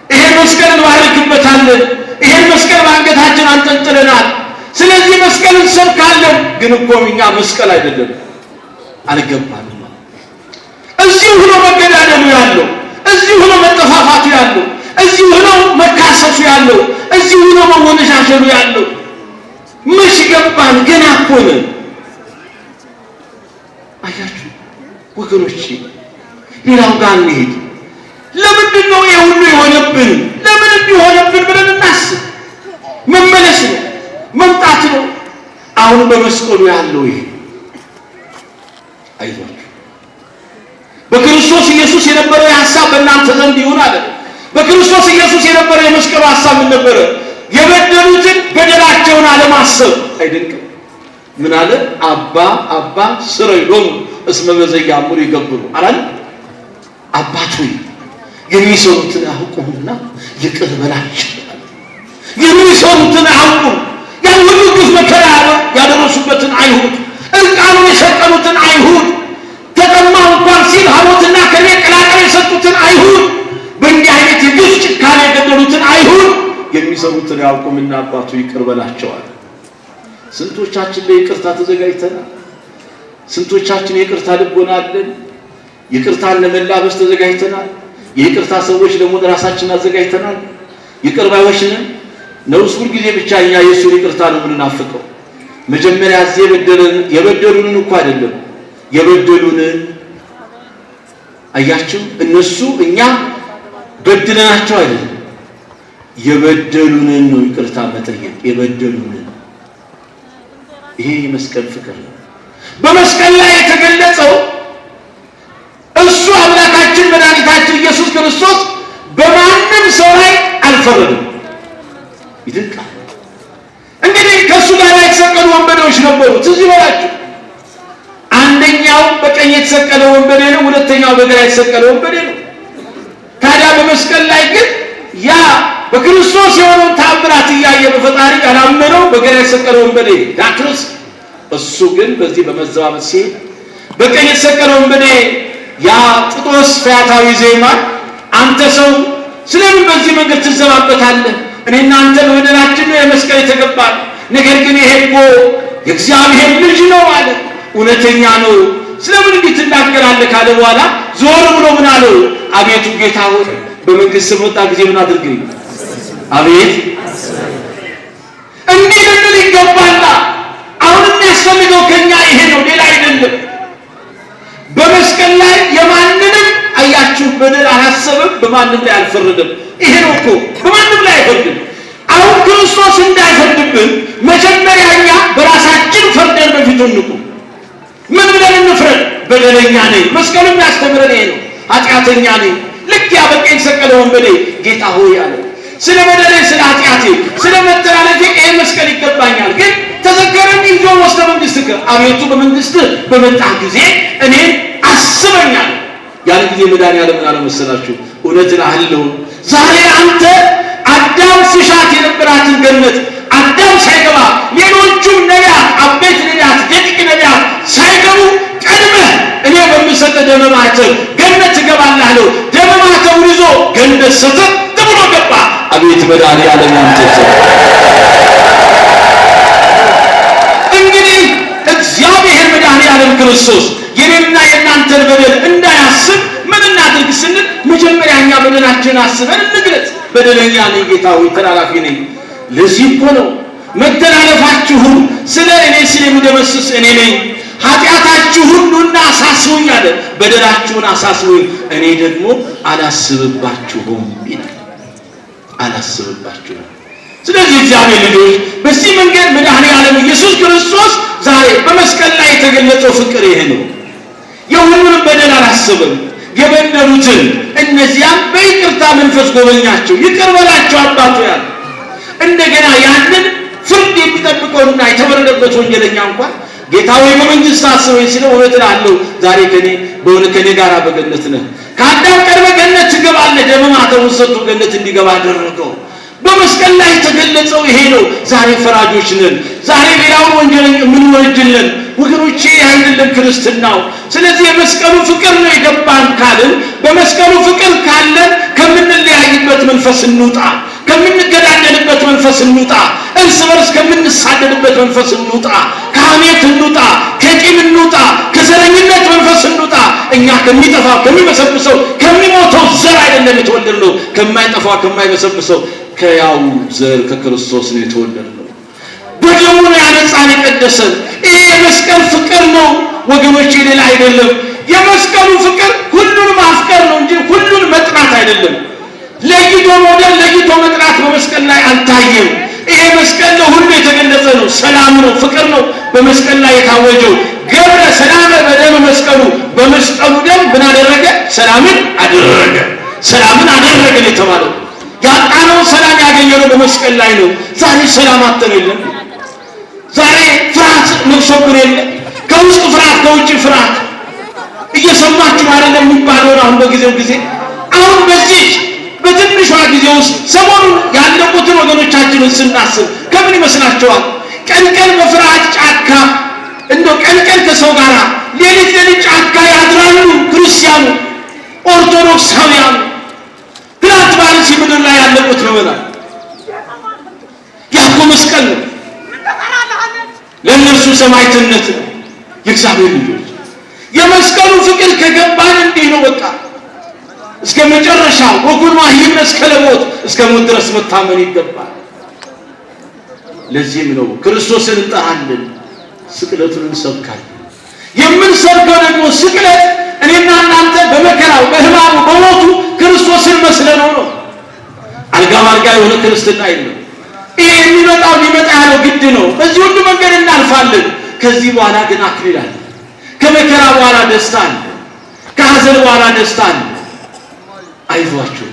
ይሄን መስቀል እንባርክበታለን። ይሄን መስቀል በአንገታችን አንጠልጥለናል። ስለዚህ መስቀልን እንሰብካለን። ግን እኮ እኛ መስቀል አይደለም አልገባንም። እዚሁ ሆኖ መገዳደሉ ያለው፣ እዚሁ ሆኖ መጠፋፋቱ ያለው፣ እዚሁ ሆኖ መካሰሱ ያለው፣ እዚሁ ሆኖ መወነሻሸሉ ያለው መች ገባን? ገና እኮ ነን። አያችሁ ወገኖቼ፣ ሌላው ጋር እንሂድ። ለምንድን ነው ይሄ ሁሉ የሆነብን? ለምን እንዲሆነብን ብለን እናስብ። መመለስ ነው፣ መምጣት ነው። አሁን በመስቀሉ ያለው ይሄ አይዟችሁ፣ በክርስቶስ ኢየሱስ የነበረው ሐሳብ በእናንተ ዘንድ ይሁን አለ። በክርስቶስ ኢየሱስ የነበረው የመስቀሉ ሐሳብ ምን ነበረ? የበደሉትን በደላቸውን አለማሰብ። አይደንቅም? ምን አለ? አባ አባ ስረይሎም እስመ በዘያምሩ ይገብሩ አላለ? አባት ሆይ የሚሰሩትን አያውቁምና ይቅር በላቸው። የሚሰሩትን አያውቁም። ያን ሁሉ ግፍ መከራ ያደረሱበትን አይሁድ፣ እርቃኑን የሰቀሉትን አይሁድ፣ ተጠማሁ እንኳን ሲል ሐሞትና ከርቤ ቀላቅለው የሰጡትን አይሁድ፣ በእንዲህ አይነት የግፍ ጭካኔ የገደሉትን አይሁድ የሚሰሩትን አያውቁምና አባቱ ይቅር በላቸዋል። ስንቶቻችን ለይቅርታ ተዘጋጅተናል? ስንቶቻችን የይቅርታ ልቦና አለን? ይቅርታን ለመላበስ ተዘጋጅተናል? የይቅርታ ሰዎች ደግሞ ራሳችንን አዘጋጅተናል? ይቅር ባዮች ነን ነውስ? ሁልጊዜ ብቻ እኛ የእሱን ይቅርታ ነው የምንናፍቀው? መጀመሪያ እዚህ የበደሉንን እኮ አይደለም የበደሉንን። አያችሁ፣ እነሱ እኛ በድለናቸው አይደለም የበደሉንን ነው ይቅርታ መጠየቅ። የበደሉንን ይሄ የመስቀል ፍቅር ነው። በመስቀል ላይ የተገለጸው እሱ አምላካችን መድኃኒታችን ኢየሱስ ክርስቶስ በማንም ሰው ላይ አልፈረደም። ይድንቃል። እንግዲህ ከእሱ ጋር የተሰቀሉ ወንበዴዎች ነበሩ። ትዝ ይበላችሁ። አንደኛው በቀኝ የተሰቀለ ወንበዴ ነው፣ ሁለተኛው በግራ የተሰቀለ ወንበዴ ነው። ታዲያ በመስቀል ላይ ግን ያ በክርስቶስ የሆነውን ተአምራት እያየ በፈጣሪ ያላመነው በግራ የተሰቀለ ወንበዴ ዳክሮስ፣ እሱ ግን በዚህ በመዘባበት ሲሄድ በቀኝ የተሰቀለ ወንበዴ ያ ጥጦስ ፈያታዊ ዜማን፣ አንተ ሰው ስለምን በዚህ መንገድ ትዘባበታለህ? እኔና አንተ በበደላችን ነው የመስቀል የተገባል። ነገር ግን ይሄ እኮ የእግዚአብሔር ልጅ ነው አለ። እውነተኛ ነው፣ ስለምን እንዲህ ትናገራለህ ካለ በኋላ ዞር ብሎ ምን አለው? አቤቱ ጌታ ሆይ በመንግስት መጣ ጊዜ ምን አድርገኝ? አቤት እንዲህ ልንል ይገባልና። አሁን የሚያስፈልገው ከኛ ይሄ ነው፣ ሌላ አይደለም። በመስቀል ላይ የማንንም አያችሁ በደል አላሰበም፣ በማንም ላይ አልፈረደም። ይሄ ነው እኮ በማንም ላይ አይፈርድም። አሁን ክርስቶስ እንዳይፈርድብን መጀመሪያ እኛ በራሳችን ፈርደን በፊቱ እንቁም። ምን ብለን እንፍረድ? በደለኛ ነኝ። መስቀሉ የሚያስተምረን ይሄ ነው። ኃጢአተኛ ነኝ። ልክ ያ በቀኝ የተሰቀለ ወንበዴ ጌታ ሆይ አለ፣ ስለ በደሌ፣ ስለ ኃጢአቴ፣ ስለ መተላለፌ ይሄ መስቀል ይገባኛል። ግን ተዘከረኝ ይዞ ወስደ መንግሥትከ፣ አቤቱ በመንግሥትህ በመጣ ጊዜ እኔን አስበኛል። ያን ጊዜ መድኃኒዓለም ምን አለ መሰላችሁ? እውነት እልሃለሁ ዛሬ አንተ አዳም ሲሻት የነበራትን ገነት አዳም ሳይገባ ሌሎቹም ነቢያት፣ አበይት ነቢያት፣ ደቂቅ ነቢያት ሳይገቡ ቀድመህ እኔ በምሰጥህ ደመ ማኅተም ገነት ትገባለህ አለው። ደመ ማኅተሙን ይዞ ገነት ሰተት ብሎ ገባ። አቤት መድኃኒዓለም አንተ እንግዲህ እግዚአብሔር መድኃኒዓለም ክርስቶስ የኔና የእናንተን በደል እንዳያስብ ምን እናድርግ ስንል መጀመሪያ እኛ በደላችንን አስበን እንግለጽ። በደለኛ ነኝ ጌታ ሆይ ተላላፊ ነኝ። ለዚህ እኮ ነው መተላለፋችሁን ስለ እኔ ስለሚደመስስ እኔ ነኝ። ኃጢአታችሁን ኑና አሳስቡኝ አለ። በደላችሁን አሳስቡኝ እኔ ደግሞ አላስብባችሁም ይላል። አላስብባችሁም። ስለዚህ እግዚአብሔር ልጆች በዚህ መንገድ መድኃኒዓለም ኢየሱስ ክርስቶስ ዛሬ በመስቀል ላይ የተገለጸው ፍቅር ይሄ ነው። የሁሉንም በደል አላሰበም። የበደሉትን እነዚያም በይቅርታ መንፈስ ጎበኛቸው። ይቅር በላቸው አባቱ ያለ እንደገና ያንን ፍርድ የሚጠብቀውና የተበረደበት ወንጀለኛ እንኳን ጌታ ሆይ በመንግስት አስበኝ ሲለው እውነት እልሃለሁ ዛሬ ከኔ ጋር በገነት ነህ። ከአዳም ቀድመህ ገነት ትገባለህ። ደመ ማኅተሙን ሰጥቶ ገነት እንዲገባ አደረገው። በመስቀል ላይ ተገለጸው ይሄ ነው። ዛሬ ፈራጆች ነን። ዛሬ ሌላውን ወንጀለኛ ምን ወንጀልን ወገኖቼ አይደለም ክርስትናው። ስለዚህ የመስቀሉ ፍቅር ነው የገባን ካልን በመስቀሉ ፍቅር ካለን ከምንለያይበት መንፈስ እንውጣ፣ ከምንገዳደልበት መንፈስ እንውጣ፣ እርስ በርስ ከምንሳደድበት መንፈስ እንውጣ፣ ከሐሜት እንውጣ፣ ከቂም እንውጣ፣ ከዘረኝነት መንፈስ እንውጣ። እኛ ከሚጠፋው ከሚበሰብሰው ከሚሞተው ዘር አይደለም የተወለድነው፣ ከማይጠፋው ከማይበሰብሰው ከያው ዘር ከክርስቶስ ነው የተወለድነው። በደሙ ነው ያነጻን የቀደሰን። ይሄ የመስቀል ፍቅር ነው ወገኖቼ፣ ሌላ አይደለም። የመስቀሉ ፍቅር ሁሉን ማፍቀር ነው እንጂ ሁሉን መጥራት አይደለም። ለይቶ መውደድ ለይቶ መጥራት በመስቀል ላይ አልታየም። ይሄ መስቀል ለሁሉ የተገለጸ ነው። ሰላም ነው፣ ፍቅር ነው በመስቀል ላይ የታወጀው። ገብረ ሰላም በደም መስቀሉ፣ በመስቀሉ ደም ምን አደረገ? ሰላምን አደረገ። ሰላምን አደረገ የተባለው ያጣነው ሰላም ያገኘነው በመስቀል ላይ ነው። ዛሬ ሰላም አጥተን የለም። ዛሬ ፍርሃት ነግሶብን የለም። ከውስጥ ፍርሃት ከውጭ ፍርሃት እየሰማችሁ አይደለም የሚባለው አሁን በጊዜው ጊዜ አሁን በዚህ በትንሿ ጊዜ ውስጥ ሰሞኑን ያለቁትን ወገኖቻችንን ስናስብ ከምን ይመስላችኋል? ቀን ቀን በፍርሃት ጫካ እንደው ቀን ቀን ከሰው ጋር ሌሊት ሌሊት ጫካ ያድራሉ ክርስቲያኑ ኦርቶዶክሳውያኑ። ትናንት ባለሲ ምድር ላይ ያለቁት ነው ማለት ያኮ መስቀል ነው። ለእነርሱ ሰማዕትነት ነው። የእግዚአብሔር ልጆች የመስቀሉ ፍቅር ከገባን እንዲህ ነው በቃ እስከ መጨረሻ ወጉን ማህይም እስከ ለሞት እስከ ሞት ድረስ መታመን ይገባል። ለዚህም ነው ክርስቶስን እንጠራለን፣ ስቅለቱን እንሰብካለን። የምንሰብከው ደግሞ ስቅለት እኔና እናንተ በመከራው በሕማሙ በሞቱ ክርስቶስን መስለነው ነው። አልጋ ባልጋ የሆነ ክርስትና የለም። ይሄ የሚመጣው ሊመጣ ያለው ግድ ነው። በዚህ ሁሉ መንገድ እናልፋለን። ከዚህ በኋላ ግን አክሊል አለ። ከመከራ በኋላ ደስታ አለ። ከሐዘን በኋላ ደስታ አለ። አይዟችሁ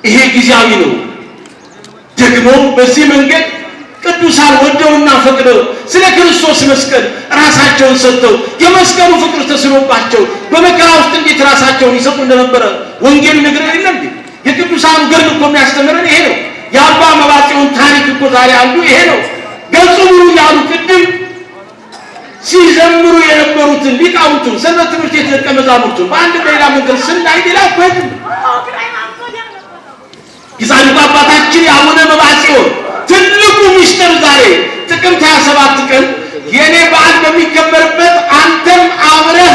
ይሄ ጊዜያዊ ነው። ደግሞ በዚህ መንገድ ቅዱሳን ወደውና ፈቅደው ስለ ክርስቶስ መስቀል ራሳቸውን ሰጥተው የመስቀሉ ፍቅር ተስኖባቸው በመከራ ውስጥ እንዴት ራሳቸውን ይሰጡ እንደነበረ ወንጌል ነግረን የለም። የቅዱሳኑ ገድል እኮ የሚያስተምረን ይሄ ነው። የአባ መባጽዮን ታሪክ እኮ ዛሬ አንዱ ይሄ ነው። ገጹ ሙሉ ያሉ ቅድም ሲዘምሩ የነበሩትን ሊቃውንቱን ሰንበት ትምህርት ቤት ደቀ መዛሙርቱን በአንድ በሌላ መንገድ ስናይ ሌላ እኮ የጻድቁ አባታችን የአቡነ መባጽዮን ትልቁ ሚስጥር ዛሬ ጥቅምት 27 ቀን የኔ በዓል በሚከበርበት አንተም አብረህ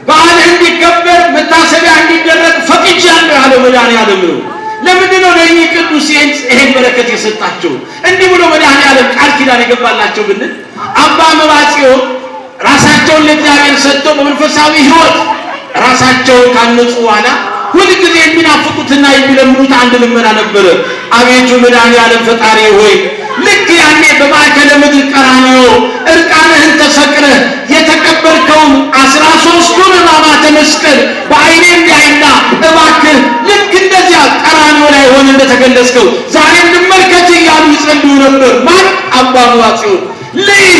በዓል እንዲከበር መታሰቢያ እንዲደረግ ፈቅጃለሁ ያለው መድኃኔዓለም ነው። ለምንድን ነው ለእኚህ ቅዱስ ይሄን በረከት የሰጣቸው? እንዲህ ብሎ መድኃኔዓለም ቃል ኪዳን የገባላቸው ብንል አባ መባጽዮን ራሳቸውን ለእግዚአብሔር ሰጥተው በመንፈሳዊ ሕይወት ራሳቸውን ካነጹ በኋላ ሁልጊዜ የሚናፍቁትና የሚለምኑት አንድ ልመና ነበረ። አቤቱ መድኃኔዓለም ፈጣሪ ሆይ ልክ ያኔ በማዕከለ ምድር ቀራንዮ እርቃንህን ተሰቅለህ የተቀበልከውን 13ቱን ሕማማተ መስቀል በዓይኔ እንዲያይና እባክህ ልክ እንደዚያ ቀራንዮ ላይ ሆነ እንደተገለጽከው ዛሬም ልመልከት እያሉ ይጸልዩ ነበር። ማን? አባ መባጽዮን። ልይ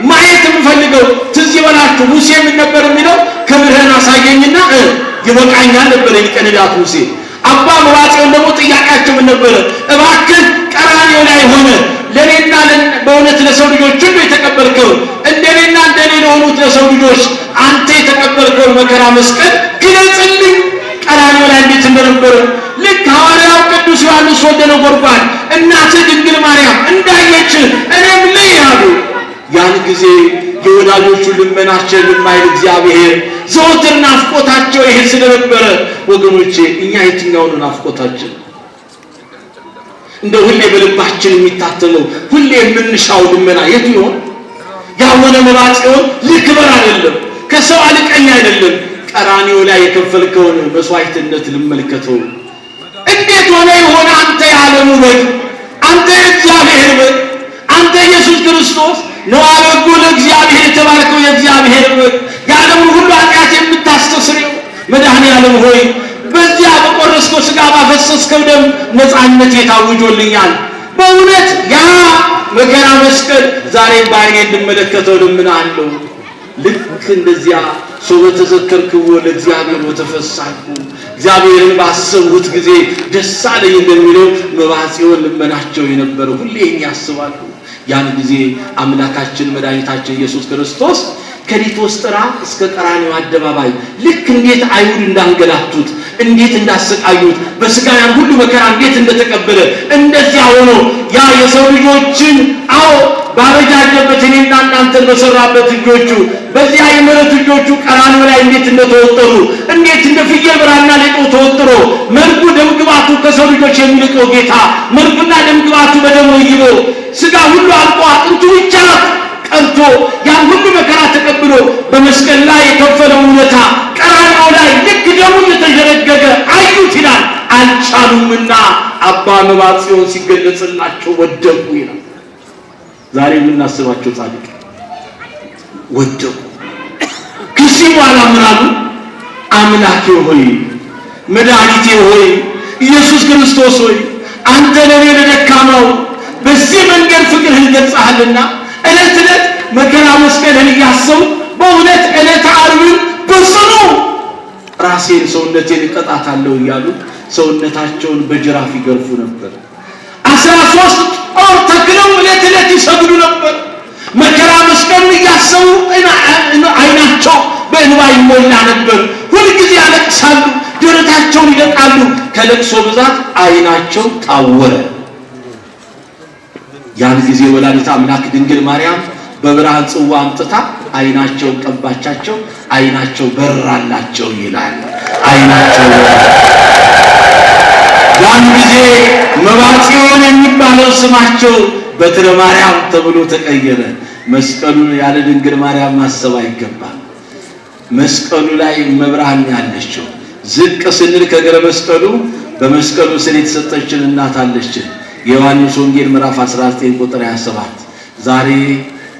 ማየት የምፈልገው ትዝ ይበላችሁ ሙሴ ምን ነበር የሚለው? ክብርህን አሳየኝና ይበቃኛል ነበር ሊቀ ነቢያት ሙሴ። አባ መባጽዮን ደግሞ ጥያቄያቸው ምን ነበር? እባክህ ቀራንዮ ላይ ሆነ ለኔና በእውነት ለሰው ልጆች ሁሉ የተቀበልከው እንደኔና እንደኔ ለሆኑት ለሰው ልጆች አንተ የተቀበልከው መከራ መስቀል ግለጽልኝ። ቀራንዮ ላይ እንዴት እንደነበረ ልክ ሐዋርያው ቅዱስ ዮሐንስ ወልደ ነጎድጓድ እናትህ ድንግል ማርያም እንዳየች እኔም ልይ አሉ። ያን ጊዜ የወዳጆቹ ልመናቸው የማይል እግዚአብሔር ዘወትር ናፍቆታቸው ይሄ ስለነበረ ወገኖቼ እኛ የትኛው ነው ናፍቆታችን? እንደ ሁሌ በልባችን የሚታተመው ሁሌ የምንሻው ልመና የት ይሆን? ያወነ መባጽዮን ልክበር አይደለም፣ ከሰው አልቀኝ አይደለም፣ ቀራንዮ ላይ የከፈልከውን መስዋዕትነት ልመልከተው። እንዴት ሆነ ይሆን አንተ የዓለሙ በግ፣ አንተ የእግዚአብሔር በግ፣ አንተ ኢየሱስ ክርስቶስ ነው አበጉ ለእግዚአብሔር የተባረከው የእግዚአብሔር በግ የዓለሙን ሁሉ ኃጢአት የምታስተስረው መድኃኔዓለም ሆይ በዚያ በቆረስከው ሥጋ ባፈሰስከው ደም ነፃነት የታውጆልኛል። በእውነት ያ መከራ መስቀል ዛሬ በዓይኔ እንድመለከተው ልምናለሁ። ልክ እንደዚያ ሰው በተዘከርክው ለእግዚአብሔር ወተፈሳኩ እግዚአብሔርን ባሰቡት ጊዜ ደስ አለኝ እንደሚለው መባጽዮን ልመናቸው የነበረው ሁሌ ያስባሉ። ያን ጊዜ አምላካችን መድኃኒታችን ኢየሱስ ክርስቶስ ከሊቶስጥራ እስከ ቀራንዮ አደባባይ ልክ እንዴት አይሁድ እንዳንገላቱት እንዴት እንዳሰቃዩት በስጋያን ሁሉ መከራ እንዴት እንደተቀበለ እንደዚያ ሆኖ ያ የሰው ልጆችን ባረጃጀበት እኔና እናንተን በሰራበት ልጆቹ በዚያ የምሕረት ልጆቹ ቀራንዮ ላይ እንዴት እንደተወጠሩ እንዴት እንደ ፍየል ብራና ሌጦ ተወጥሮ መልኩ ደምግባቱ ከሰው ልጆች የሚልቀው ጌታ መልኩና ደምግባቱ በደሙ ይይሎ ስጋ ሁሉ አልቆ አጥንቱ ብቻ ቀርቶ ያን ሁሉ መከራ ተቀብሎ በመስቀል ላይ የከፈለው ውለታ ቀራንዮ ላይ ልክ ደሙ እንደተጀረገገ አዩት ይላል። አልቻሉምና አባ መባጽዮን ሲገለጽላቸው ወደቁ ይላል። ዛሬ የምናስባቸው ጻድቅ ወደቁ። ከዚህ በኋላ ምን አሉ? አምላኬ ሆይ መድኃኒቴ ሆይ ኢየሱስ ክርስቶስ ሆይ አንተ ለኔ ለደካማው በዚህ መንገድ ፍቅርህን ገልጸሃልና እለት እለት መከራ መስቀልን እያሰቡ በእውነት ዕለተ ዓርብን በጽኑ ራሴን ሰውነቴን እቀጣታለሁ እያሉ ሰውነታቸውን በጅራፍ ይገርፉ ነበር። 13 ጦር ተክለው ዕለት ዕለት ይሰግዱ ነበር። መከራ መስቀልን እያሰቡ አይናቸው በእንባ ይሞላ ነበር። ሁልጊዜ ያለቅሳሉ፣ ደረታቸውን ይደቃሉ። ከለቅሶ ብዛት አይናቸው ታወረ። ያን ጊዜ ወላዲተ አምላክ ድንግል ማርያም በብርሃን ጽዋ አምጥታ አይናቸው ቀባቻቸው፣ አይናቸው በራላቸው ይላል። አይናቸው ያን ጊዜ መባጽዮን የሚባለው ስማቸው በትረ ማርያም ተብሎ ተቀየረ። መስቀሉን ያለ ድንግል ማርያም ማሰብ አይገባም። መስቀሉ ላይ መብርሃን ያለችው ዝቅ ስንል ከገረ መስቀሉ በመስቀሉ ስር የተሰጠችን እናት አለችን። የዮሐንስ ወንጌል ምዕራፍ 19 ቁጥር 27 ዛሬ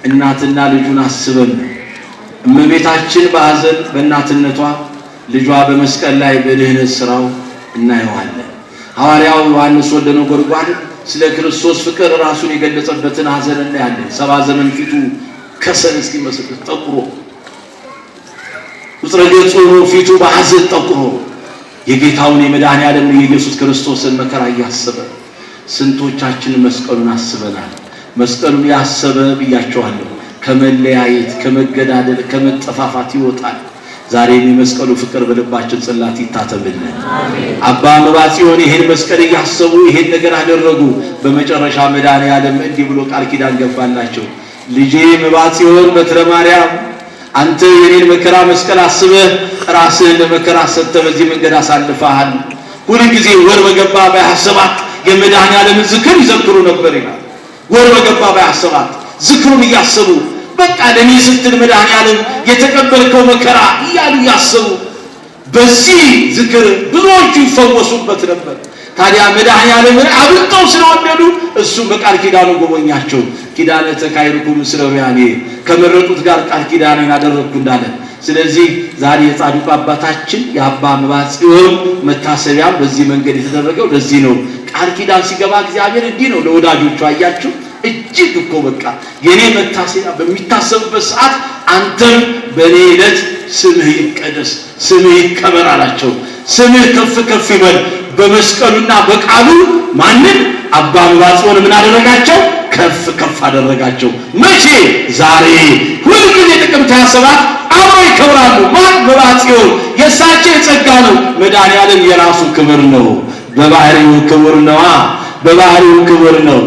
እናትና ልጁን አስበን እመቤታችን በሐዘን በእናትነቷ ልጇ በመስቀል ላይ በድህነት ስራው እናየዋለን። ሐዋርያው ዮሐንስ ወልደ ነጎድጓድ ስለ ክርስቶስ ፍቅር ራሱን የገለጸበትን ሐዘን እናያለን። 70 ዘመን ፊቱ ከሰል እስኪመስል ጠቁሮ ውጥረገጹ ፊቱ በሐዘን ጠቁሮ የጌታውን የመድኃኔዓለም የኢየሱስ ክርስቶስን መከራ እያሰበ ስንቶቻችን መስቀሉን አስበናል? መስቀሉን ያሰበ ብያቸዋለሁ ከመለያየት ከመገዳደል ከመጠፋፋት ይወጣል። ዛሬም የመስቀሉ ፍቅር በልባችን ጽላት ይታተምልን። አባ መባጽዮን ይሄን መስቀል እያሰቡ ይሄን ነገር አደረጉ። በመጨረሻ መድኃኔዓለም እንዲህ ብሎ ቃል ኪዳን ገባላቸው። ልጄ መባጽዮን በትረ ማርያም አንተ የኔን መከራ መስቀል አስበህ ራስህን ለመከራ ሰጥተህ በዚህ መንገድ አሳልፈሃል። ሁልጊዜ ወር በገባ በ27 የመድኃኔዓለም ዝክር ይዘክሩ ነበር ይላል። ወር በገባ በ27 ዝክሩን እያሰቡ በቃ ለኔ ስትል መድኃኔዓለም የተቀበልከው መከራ እያሉ ያሰቡ በዚህ ዝክር ብዙዎቹ ይፈወሱበት ነበር። ታዲያ መድኃኔዓለምን አብልጠው ስለወደዱ እሱ በቃል ኪዳኑ ጎበኛቸው። ኪዳነ ተካይርኩም ስለውያኔ ከመረጡት ጋር ቃል ኪዳኔን አደረግኩ እንዳለ። ስለዚህ ዛሬ የጻድቁ አባታችን የአባ መባጽዮን መታሰቢያ በዚህ መንገድ የተደረገው ለዚህ ነው። ቃል ኪዳን ሲገባ እግዚአብሔር እንዲህ ነው ለወዳጆቹ። አያችሁ እጅግ እኮ በቃ የኔ መታሰቢያ በሚታሰብበት ሰዓት አንተም በኔ ዕለት ስምህ ይቀደስ ስምህ ይከበር አላቸው። ስምህ ከፍ ከፍ ይበል። በመስቀሉና በቃሉ ማንን አባ መባጽዮን ምን አደረጋቸው? ከፍ ከፍ አደረጋቸው። መቼ? ዛሬ ሁልጊዜ ጥቅምት 27 አብረው ይከብራሉ። ማን? መባጽዮን። የእሳቸው የጸጋ ነው። መድኃኔዓለም የራሱ ክብር ነው። በባህሪው ክብር ነው። በባህሪው ክብር ነው።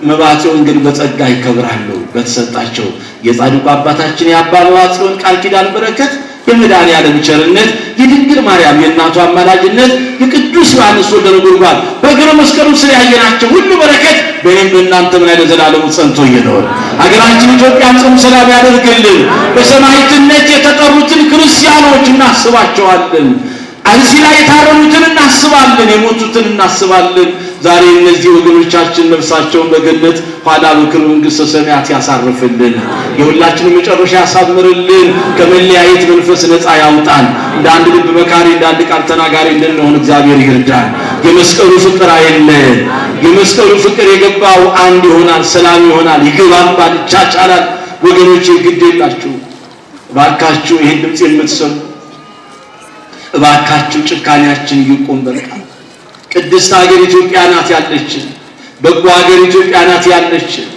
መባጽዮን ግን በጸጋ ይከብራሉ በተሰጣቸው የጻድቁ አባታችን የአባ መባጽዮን ቃል ኪዳን በረከት የመድኃኔዓለም ቸርነት የድንግል ማርያም የእናቷ አማላጅነት የቅዱስ ዮሐንስ ወልደ ነጎድጓድ በእግረ መስቀሉ ስር ያየናቸው ሁሉ በረከት በእኔም በእናንተም ላይ ለዘላለሙ ጸንቶ ይኖር። ሀገራችን ኢትዮጵያን ጽኑ ሰላም ያደርግልን። በሰማዕትነት የተጠሩትን ክርስቲያኖች እናስባቸዋለን። እዚህ ላይ የታረሙትን እናስባለን፣ የሞቱትን እናስባለን። ዛሬ እነዚህ ወገኖቻችን ነፍሳቸውን በገነት ኋላ በክብር መንግሥተ ሰማያት ያሳርፍልን። የሁላችንም መጨረሻ ያሳምርልን። ከመለያየት መንፈስ ነፃ ያውጣን። እንደ አንድ ልብ መካሪ እንደ አንድ ቃል ተናጋሪ እንድንሆን እግዚአብሔር ይርዳን። የመስቀሉ ፍቅር አይለየን። የመስቀሉ ፍቅር የገባው አንድ ይሆናል፣ ሰላም ይሆናል፣ ይገባባል፣ ይቻቻላል። ወገኖቼ ግድ የላችሁ እባካችሁ ይሄን ድምጽ የምትሰሙ እባካችሁ ጭካኔያችን ይቆም። በቃ ቅድስት ሀገር ኢትዮጵያ ናት ያለችን፣ በጎ ሀገር ኢትዮጵያ ናት ያለችን።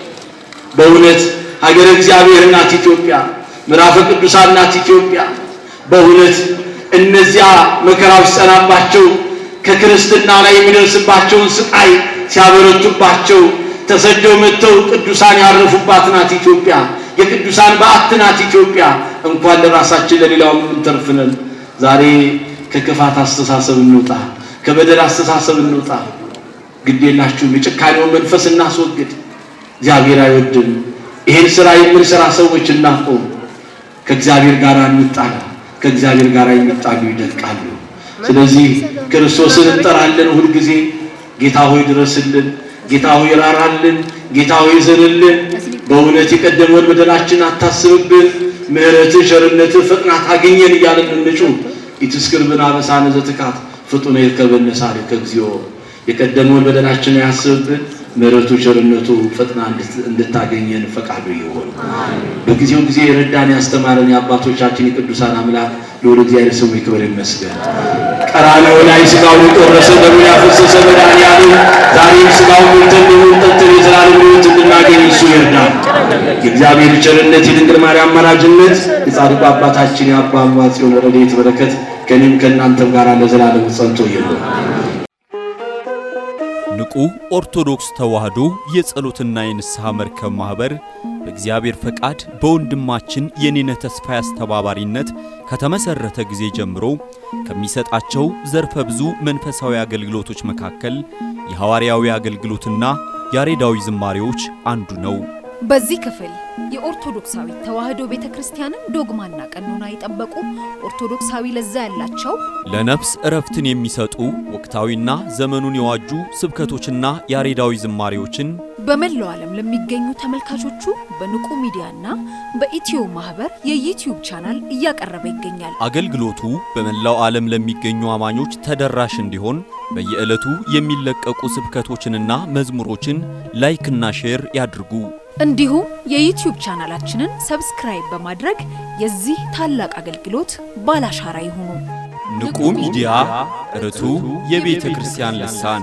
በእውነት ሀገር እግዚአብሔር ናት ኢትዮጵያ፣ ምዕራፈ ቅዱሳን ናት ኢትዮጵያ። በእውነት እነዚያ መከራው ሲጸናባቸው ከክርስትና ላይ የሚደርስባቸውን ስቃይ ሲያበረቱባቸው ተሰደው መጥተው ቅዱሳን ያረፉባት ናት ኢትዮጵያ። የቅዱሳን በዓት ናት ኢትዮጵያ። እንኳን ለራሳችን ለሌላውም እንተርፍነን። ዛሬ ከክፋት አስተሳሰብ እንውጣ፣ ከበደል አስተሳሰብ እንውጣ። ግዴላችሁ የጭካኔውን መንፈስ እናስወግድ። እግዚአብሔር አይወድም። ይሄን ስራ የምንሰራ ሰዎች እናቆም። ከእግዚአብሔር ጋር እንጣላ። ከእግዚአብሔር ጋር የሚጣሉ ይደርቃሉ። ስለዚህ ክርስቶስን እንጠራለን ሁል ጊዜ። ጌታ ሆይ ድረስልን፣ ጌታ ሆይ ራራልን፣ ጌታ ሆይ ዘንልን። በእውነት የቀደመውን በደላችን አታስብብን፣ ምሕረትህ ቸርነትህ ፈጥና ታገኘን እያልን እንጩህ። ኢትስክርብን አበሳነ ዘትካት ፍጡነ ይርከበነ ሳልከ እግዚኦ። የቀደመውን በደላችን ያስብብን፣ ምሕረቱ ቸርነቱ ፈጥና እንድታገኘን ፈቃዱ ይሁን። በጊዜው ጊዜ የረዳን ያስተማረን የአባቶቻችን የቅዱሳን አምላክ ለወደ እግዚአብሔር ስሙ ይክበር ይመስገን። ቀራንዮ ላይ ሥጋውን የቆረሰ ደሙን ያፈሰሰ መድኃኒዓለም ዛሬም ሥጋውን በልተን ደሙን ጠጥተን የዘላለም ሕይወት እንድናገኝ እሱ ይርዳን። የእግዚአብሔር ቸርነት፣ የድንግል ማርያም አማላጅነት፣ የጻድቁ አባታችን የአባ አምባጽዮን ረድኤት በረከት ከእኔም ከእናንተም ጋር ለዘላለም ጸንቶ ይኑር። ንቁ ኦርቶዶክስ ተዋሕዶ የጸሎትና የንስሐ መርከብ ማህበር በእግዚአብሔር ፈቃድ በወንድማችን የኔነ ተስፋዬ አስተባባሪነት ከተመሰረተ ጊዜ ጀምሮ ከሚሰጣቸው ዘርፈ ብዙ መንፈሳዊ አገልግሎቶች መካከል የሐዋርያዊ አገልግሎትና ያሬዳዊ ዝማሬዎች አንዱ ነው። በዚህ ክፍል የኦርቶዶክሳዊ ተዋሕዶ ቤተክርስቲያንን ዶግማና ቀኖና የጠበቁ ኦርቶዶክሳዊ ለዛ ያላቸው ለነፍስ እረፍትን የሚሰጡ ወቅታዊና ዘመኑን የዋጁ ስብከቶችና ያሬዳዊ ዝማሬዎችን በመላው ዓለም ለሚገኙ ተመልካቾቹ በንቁ ሚዲያና በኢትዮ ማህበር የዩቲዩብ ቻናል እያቀረበ ይገኛል። አገልግሎቱ በመላው ዓለም ለሚገኙ አማኞች ተደራሽ እንዲሆን በየዕለቱ የሚለቀቁ ስብከቶችንና መዝሙሮችን ላይክና ሼር ያድርጉ። እንዲሁም የዩቲዩብ ቻናላችንን ሰብስክራይብ በማድረግ የዚህ ታላቅ አገልግሎት ባላሻራ ይሁኑ። ንቁ ሚዲያ ርቱ የቤተ ክርስቲያን ልሳን